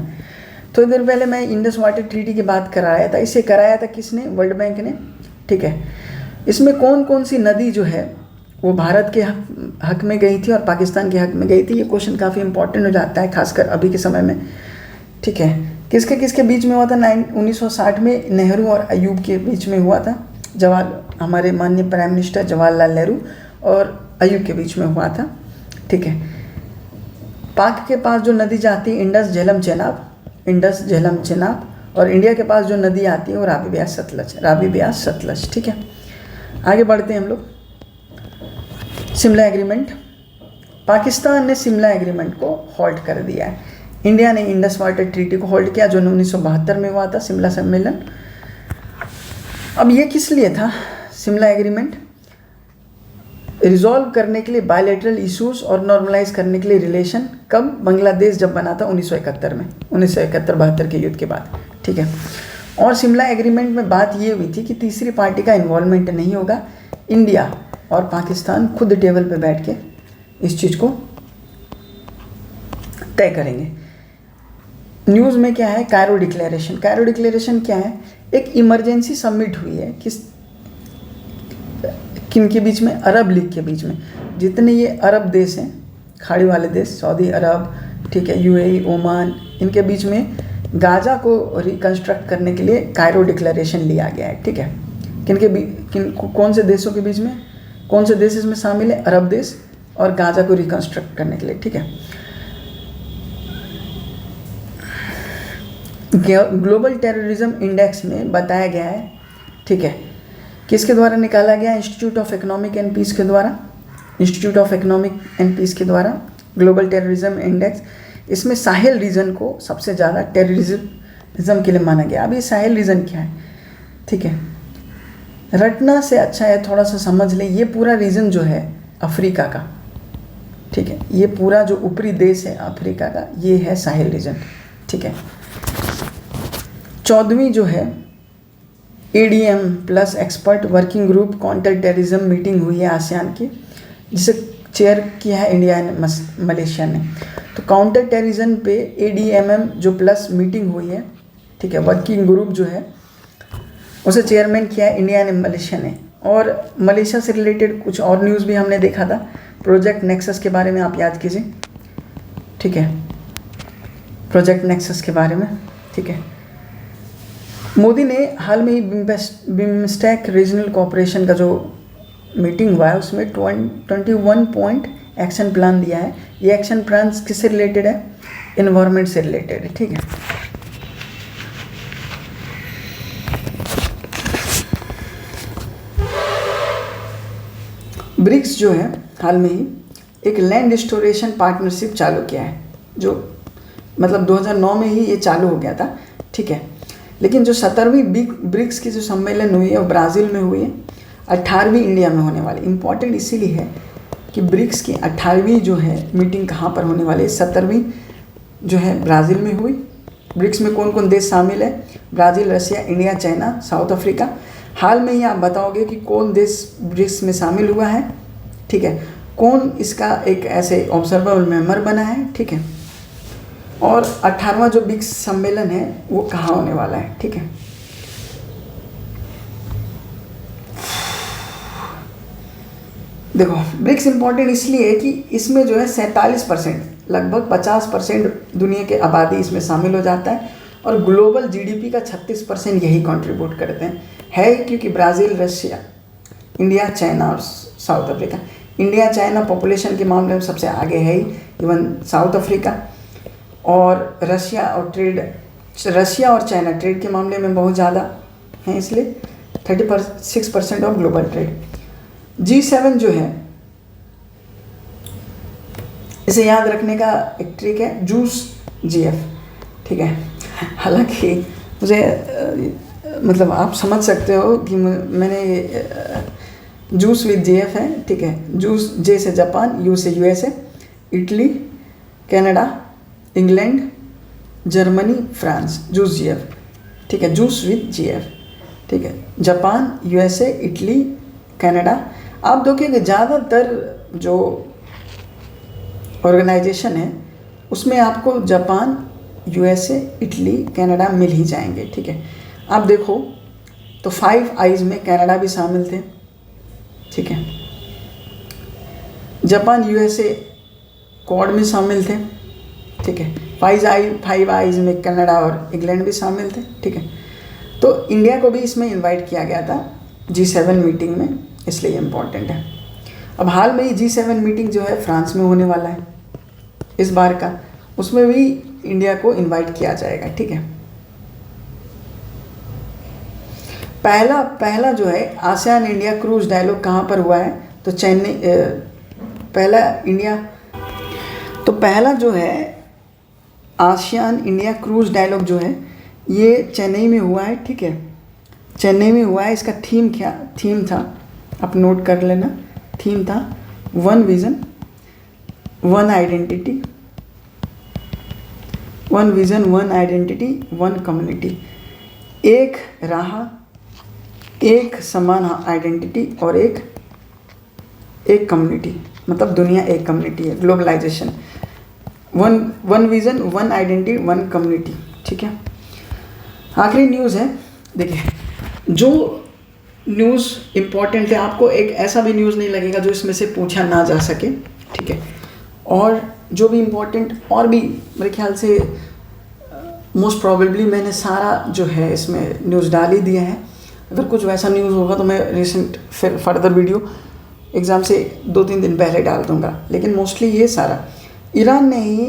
तो इधर पहले मैं इंडस वाटर ट्रीटी की बात कराया था, इसे कराया था किसने, वर्ल्ड बैंक ने, ठीक है। इसमें कौन कौन सी नदी जो है वो भारत के हक में गई थी और पाकिस्तान के हक में गई थी, ये क्वेश्चन काफ़ी इंपॉर्टेंट हो जाता है खासकर अभी के समय में, ठीक है। किसके किसके बीच में हुआ था, 1960 में नेहरू और अयूब के बीच में हुआ था, हमारे माननीय प्राइम मिनिस्टर जवाहरलाल नेहरू और अयूब के बीच में हुआ था, ठीक है। पाक के पास जो नदी जाती है इंडस झेलम चेनाब, और इंडिया के पास जो नदी आती है वो रावी ब्यास सतलज, ठीक है। आगे बढ़ते हैं हम लोग। शिमला एग्रीमेंट, पाकिस्तान ने शिमला एग्रीमेंट को हॉल्ट कर दिया है। इंडिया ने इंडस वाटर ट्रीटी को होल्ड किया जो 1972 में हुआ था, शिमला सम्मेलन। अब ये किस लिए था शिमला एग्रीमेंट? रिजॉल्व करने के लिए बायलैटरल इश्यूज और नॉर्मलाइज करने के लिए रिलेशन। कब? बांग्लादेश जब बना था 1971 में, 1971-72 के युद्ध के बाद, ठीक है। और शिमला एग्रीमेंट में बात ये हुई थी कि तीसरी पार्टी का इन्वॉल्वमेंट नहीं होगा, इंडिया और पाकिस्तान खुद टेबल पे बैठ के इस चीज़ को तय करेंगे। न्यूज़ में क्या है? Cairo declaration. कायरो डिक्लेरेशन क्या है? एक इमरजेंसी समिट हुई है किन के बीच में? अरब लीग के बीच में। जितने ये अरब देश हैं, खाड़ी वाले देश, सऊदी अरब, ठीक है, यूएई, ओमान, इनके बीच में गाजा को रिकंस्ट्रक्ट करने के लिए कायरो डिक्लेरेशन लिया गया है, ठीक है। कौन से देशों के बीच में, कौन से देश इसमें शामिल है? अरब देश, और गाजा को रिकंस्ट्रक्ट करने के लिए, ठीक है। ग्लोबल टेररिज्म इंडेक्स में बताया गया है, ठीक है, किसके द्वारा निकाला गया? Institute of Economic and Peace के द्वारा, Institute of Economic and Peace के द्वारा ग्लोबल टेररिज्म इंडेक्स। इसमें साहेल रीजन को सबसे ज़्यादा टेररिज्म के लिए माना गया। अब ये साहेल रीजन क्या है, ठीक है, रटना से अच्छा है थोड़ा सा समझ लें। ये पूरा रीजन जो है अफ्रीका का, ठीक है, ये पूरा जो ऊपरी देश है अफ्रीका का, ये है साहेल रीजन, ठीक है। 14वीं जो है ADM plus expert working group counter terrorism meeting हुई है आसियान की, जिसे चेयर किया है इंडिया ने, मलेशिया ने। तो काउंटर टेररिज्म पे ADMM जो प्लस मीटिंग हुई है, ठीक है, वर्किंग ग्रुप जो है उसे चेयरमैन किया है इंडिया ने, मलेशिया ने। और मलेशिया से रिलेटेड कुछ और न्यूज़ भी हमने देखा था, प्रोजेक्ट नेक्सस के बारे में आप याद कीजिए, ठीक है, प्रोजेक्ट नेक्सस के बारे में, ठीक है। मोदी ने हाल में ही बिम्स्टेक रीजनल कोऑपरेशन का जो मीटिंग हुआ है उसमें 21 पॉइंट एक्शन प्लान दिया है। ये एक्शन प्लान किससे रिलेटेड है? इन्वायरमेंट से रिलेटेड है, ठीक है। ब्रिक्स जो है हाल में ही एक लैंड रिस्टोरेशन पार्टनरशिप चालू किया है, जो मतलब 2009 में ही ये चालू हो गया था, ठीक है। लेकिन जो 17वीं ब्रिक्स की जो सम्मेलन हुई है वो ब्राज़ील में हुई है, 18वीं इंडिया में होने वाली। इम्पॉर्टेंट इसीलिए है कि ब्रिक्स की 18वीं जो है मीटिंग कहाँ पर होने वाली है? 17वीं जो है ब्राज़ील में हुई। ब्रिक्स में कौन कौन देश शामिल है? Brazil, Russia, India, China, South Africa. हाल में ही आप बताओगे कि कौन देश ब्रिक्स में शामिल हुआ है, ठीक है, कौन इसका एक ऐसे ऑब्जर्वेबल मेंबर बना है, ठीक है। और 18वां जो ब्रिक्स सम्मेलन है वो कहाँ होने वाला है, ठीक है। देखो ब्रिक्स इंपॉर्टेंट इसलिए है कि इसमें जो है 47%, लगभग 50% दुनिया के आबादी इसमें शामिल हो जाता है, और ग्लोबल GDP का 36% यही कंट्रीब्यूट करते हैं। है क्योंकि ब्राज़ील, रशिया, इंडिया, चाइना और south Africa. India China population के मामले में सबसे आगे है ही, इवन साउथ अफ्रीका। और रशिया और चाइना ट्रेड के मामले में बहुत ज़्यादा हैं, इसलिए 36% ऑफ ग्लोबल ट्रेड। G7 जो है, इसे याद रखने का एक ट्रिक है, जूस GF, ठीक है। हालांकि मुझे मतलब आप समझ सकते हो कि मैंने जूस विद GF है, ठीक है। जूस, J से जापान, U से USA, Italy, Canada, England, Germany, France, juice GF, ठीक है, जूस विद GF, ठीक है। Japan, USA, Italy, Canada. आप देखिए ज़्यादातर जो ऑर्गेनाइजेशन है उसमें आपको जापान, USA, इटली, कनाडा मिल ही जाएंगे, ठीक है। आप देखो तो 5 आइज़ में कनाडा भी शामिल थे, ठीक है। जापान, USA क्वाड में शामिल थे, ठीक है। 5 आइज़ में कनाडा और इंग्लैंड भी शामिल थे, ठीक है। तो इंडिया को भी इसमें इनवाइट किया गया था G7 मीटिंग में, इसलिए इम्पोर्टेंट है। अब हाल में ही G7 मीटिंग जो है फ्रांस में होने वाला है इस बार का, उसमें भी इंडिया को इनवाइट किया जाएगा, ठीक है। पहला जो है आसियान इंडिया क्रूज डायलॉग कहाँ पर हुआ है? तो चेन्नई, पहला इंडिया, तो पहला जो है आसियान इंडिया क्रूज डायलॉग जो है ये चेन्नई में हुआ है, ठीक है, चेन्नई में हुआ है। इसका थीम था, आप नोट कर लेना, थीम था one vision one identity, one vision one identity one community, एक राह, एक समान आइडेंटिटी और एक कम्युनिटी, मतलब दुनिया एक कम्युनिटी है, globalisation, one vision one identity one community, ठीक है। आखिरी न्यूज़ है, देखिए जो न्यूज़ इम्पॉर्टेंट है, आपको एक ऐसा भी न्यूज़ नहीं लगेगा जो इसमें से पूछा ना जा सके, ठीक है। और जो भी इम्पोर्टेंट और भी मेरे ख्याल से मोस्ट प्रोबेबली मैंने सारा जो है इसमें न्यूज़ डाल ही दिया है। अगर कुछ वैसा न्यूज़ होगा तो मैं रिसेंट फिर फर्दर वीडियो एग्ज़ाम से 2-3 दिन पहले डाल दूँगा, लेकिन मोस्टली ये सारा ईरान ने ही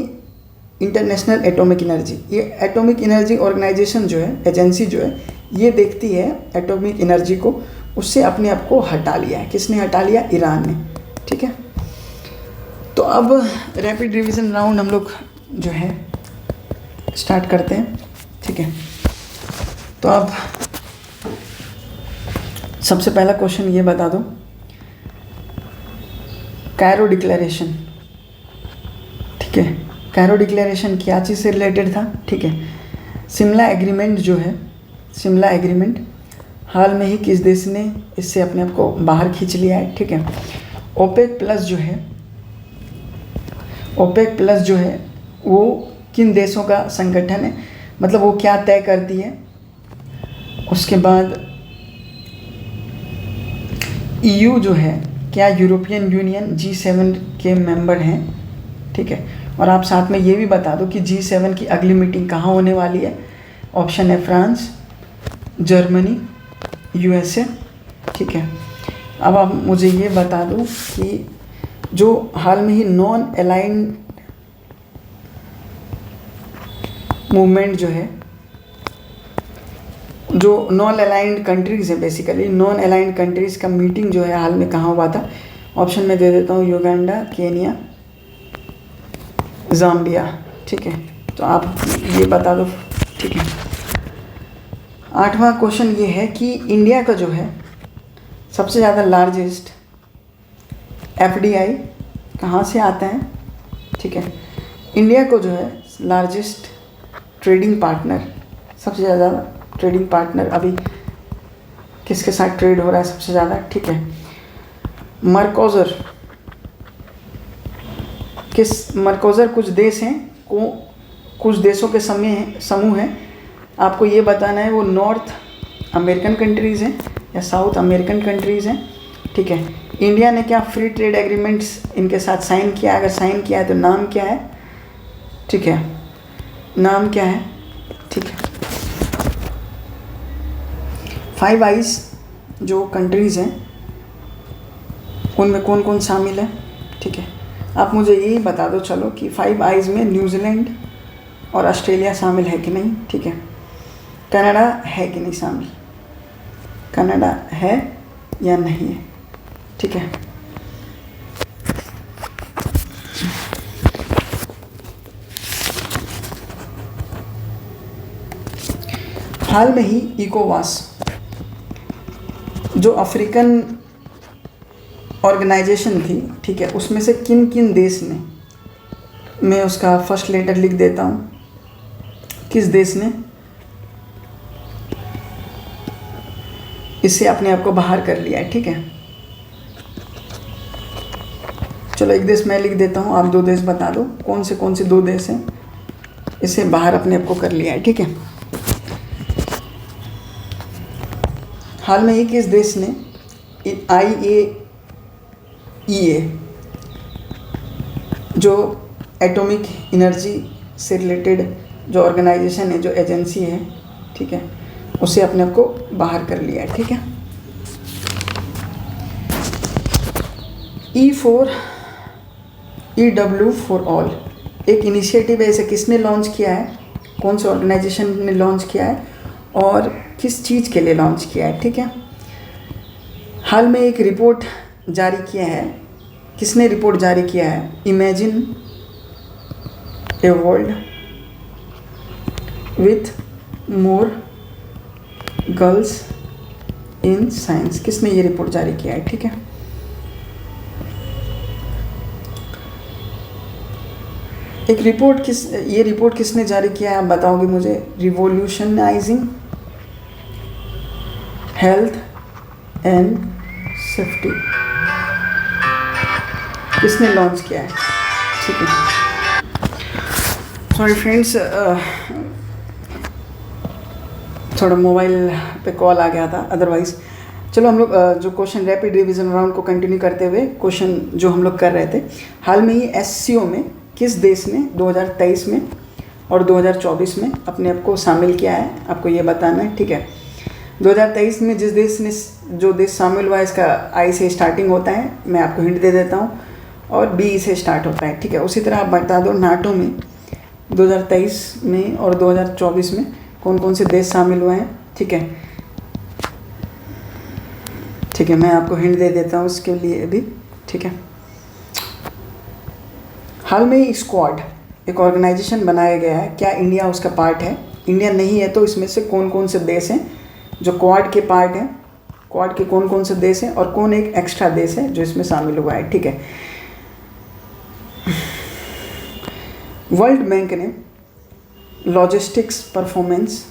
इंटरनेशनल एटॉमिक एनर्जी, ये एटॉमिक एनर्जी ऑर्गेनाइजेशन जो है, एजेंसी जो है, ये देखती है एटॉमिक एनर्जी को, उससे अपने आप को हटा लिया है। किसने हटा लिया? ईरान ने, ठीक है। तो अब रैपिड रिवीजन राउंड हम लोग जो है स्टार्ट करते हैं, ठीक है। तो अब सबसे पहला क्वेश्चन ये बता दो, कायरो डिक्लेरेशन, ठीक है, कायरो डिक्लेरेशन क्या चीज़ से रिलेटेड था, ठीक है। शिमला एग्रीमेंट जो है, शिमला एग्रीमेंट हाल में ही किस देश ने इससे अपने आप को बाहर खींच लिया है, ठीक है। ओपेक प्लस जो है, ओपेक प्लस जो है वो किन देशों का संगठन है, मतलब वो क्या तय करती है। उसके बाद ईयू जो है, क्या यूरोपियन यूनियन G7 के मेंबर हैं, ठीक है। और आप साथ में ये भी बता दो कि G7 की अगली मीटिंग कहाँ होने वाली है। ऑप्शन है फ्रांस, जर्मनी, USA, ठीक है। अब आप मुझे ये बता दो कि जो हाल में ही नॉन अलाइंड मूवमेंट जो है, जो नॉन अलाइंड कंट्रीज़ है, बेसिकली नॉन अलाइंड कंट्रीज़ का मीटिंग जो है हाल में कहाँ हुआ था। ऑप्शन में दे देता हूँ युगांडा, केनिया, ज़ाम्बिया, ठीक है। तो आप ये बता दो, ठीक है। 8वां क्वेश्चन ये है कि इंडिया का जो है सबसे ज़्यादा लार्जेस्ट FDI कहाँ से आता है, ठीक है। इंडिया को जो है लार्जेस्ट ट्रेडिंग पार्टनर, सबसे ज़्यादा ट्रेडिंग पार्टनर अभी किसके साथ ट्रेड हो रहा है सबसे ज़्यादा, ठीक है। मर्कोज़र, मर्कोज़र कुछ देश हैं, कुछ देशों के समूह हैं। आपको ये बताना है वो नॉर्थ अमेरिकन कंट्रीज़ हैं या साउथ अमेरिकन कंट्रीज़ हैं, ठीक है। इंडिया ने क्या फ्री ट्रेड एग्रीमेंट्स इनके साथ साइन किया, अगर साइन किया है तो नाम क्या है, ठीक है, नाम क्या है, ठीक है। 5 आइज़ जो कंट्रीज़ हैं उनमें कौन कौन शामिल है, ठीक है। आप मुझे यही बता दो चलो कि 5 आइज़ में न्यूजीलैंड और ऑस्ट्रेलिया शामिल है कि नहीं, ठीक है। कनाडा है कि नहीं शामिल, कनाडा है या नहीं है, ठीक है। हाल में ही इकोवास जो अफ्रीकन ऑर्गेनाइजेशन थी, ठीक है, उसमें से किन किन देश ने, मैं उसका फर्स्ट लेटर लिख देता हूँ, किस देश ने इससे अपने आप को बाहर कर लिया है, ठीक है। चलो एक देश मैं लिख देता हूँ, आप 2 देश बता दो कौन से 2 देश हैं इससे बाहर अपने आप को कर लिया है, ठीक है। हाल में ही किस देश ने IAEA जो एटॉमिक एनर्जी से रिलेटेड जो ऑर्गेनाइजेशन है, जो एजेंसी है, ठीक है, उसे अपने आप को बाहर कर लिया है, ठीक है। EW फॉर ऑल एक इनिशिएटिव है, इसे किसने लॉन्च किया है, कौन से ऑर्गेनाइजेशन ने लॉन्च किया है और किस चीज़ के लिए लॉन्च किया है, ठीक है। हाल में एक रिपोर्ट जारी किया है किसने रिपोर्ट जारी किया है? Imagine a world with more girls in science, किसने ये रिपोर्ट जारी किया है? ठीक है, एक रिपोर्ट ये रिपोर्ट किसने जारी किया है आप बताओगे मुझे? रिवॉल्यूशनाइजिंग हेल्थ एंड सेफ्टी, किसने लॉन्च किया है? ठीक है, सॉरी फ्रेंड्स, थोड़ा मोबाइल पे कॉल आ गया था, अदरवाइज चलो हम लोग जो क्वेश्चन रैपिड रिवीजन राउंड को कंटिन्यू करते हुए क्वेश्चन जो हम लोग कर रहे थे, हाल में ही एससीओ में किस देश ने 2023 में और 2024 में अपने आप को शामिल किया है, आपको ये बताना है। ठीक है, 2023 में जिस देश ने जो देश शामिल हुआ है, इसका आई से स्टार्टिंग होता है, मैं आपको हिंट दे देता हूँ, और बी से स्टार्ट होता है। ठीक है, उसी तरह आप बता दो नाटो में 2023 में और 2024 में कौन कौन से देश शामिल हुए हैं। ठीक है, ठीक है, मैं आपको हिंट दे देता हूँ इसके लिए भी। ठीक है, हाल में ही स्क्वाड एक ऑर्गेनाइजेशन बनाया गया है, क्या इंडिया उसका पार्ट है? इंडिया नहीं है तो इसमें से कौन कौन से देश हैं जो क्वाड के पार्ट हैं? क्वाड के कौन कौन से देश हैं और कौन एक एक्स्ट्रा देश है जो इसमें शामिल हुआ है? ठीक है, वर्ल्ड बैंक ने लॉजिस्टिक्स परफॉर्मेंस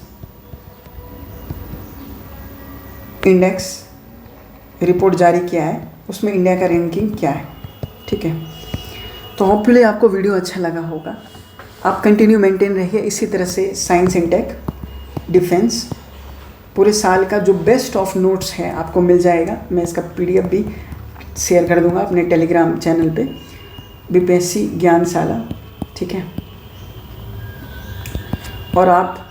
इंडेक्स रिपोर्ट जारी किया है, उसमें इंडिया का रैंकिंग क्या है? ठीक है, तो होपफुली आपको वीडियो अच्छा लगा होगा। आप कंटिन्यू मेंटेन रहिए इसी तरह से। साइंस एंड टेक, डिफेंस, पूरे साल का जो बेस्ट ऑफ नोट्स है आपको मिल जाएगा। मैं इसका पीडीएफ भी शेयर कर दूंगा अपने टेलीग्राम चैनल पे, बीपीएससी ज्ञानशाला। ठीक है, और आप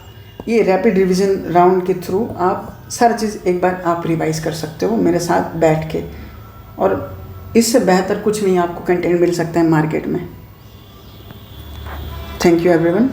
ये रैपिड रिवीजन राउंड के थ्रू आप सारी चीज़ एक बार आप रिवाइज कर सकते हो मेरे साथ बैठ के, और इससे बेहतर कुछ नहीं आपको कंटेंट मिल सकता है मार्केट में। Thank you everyone.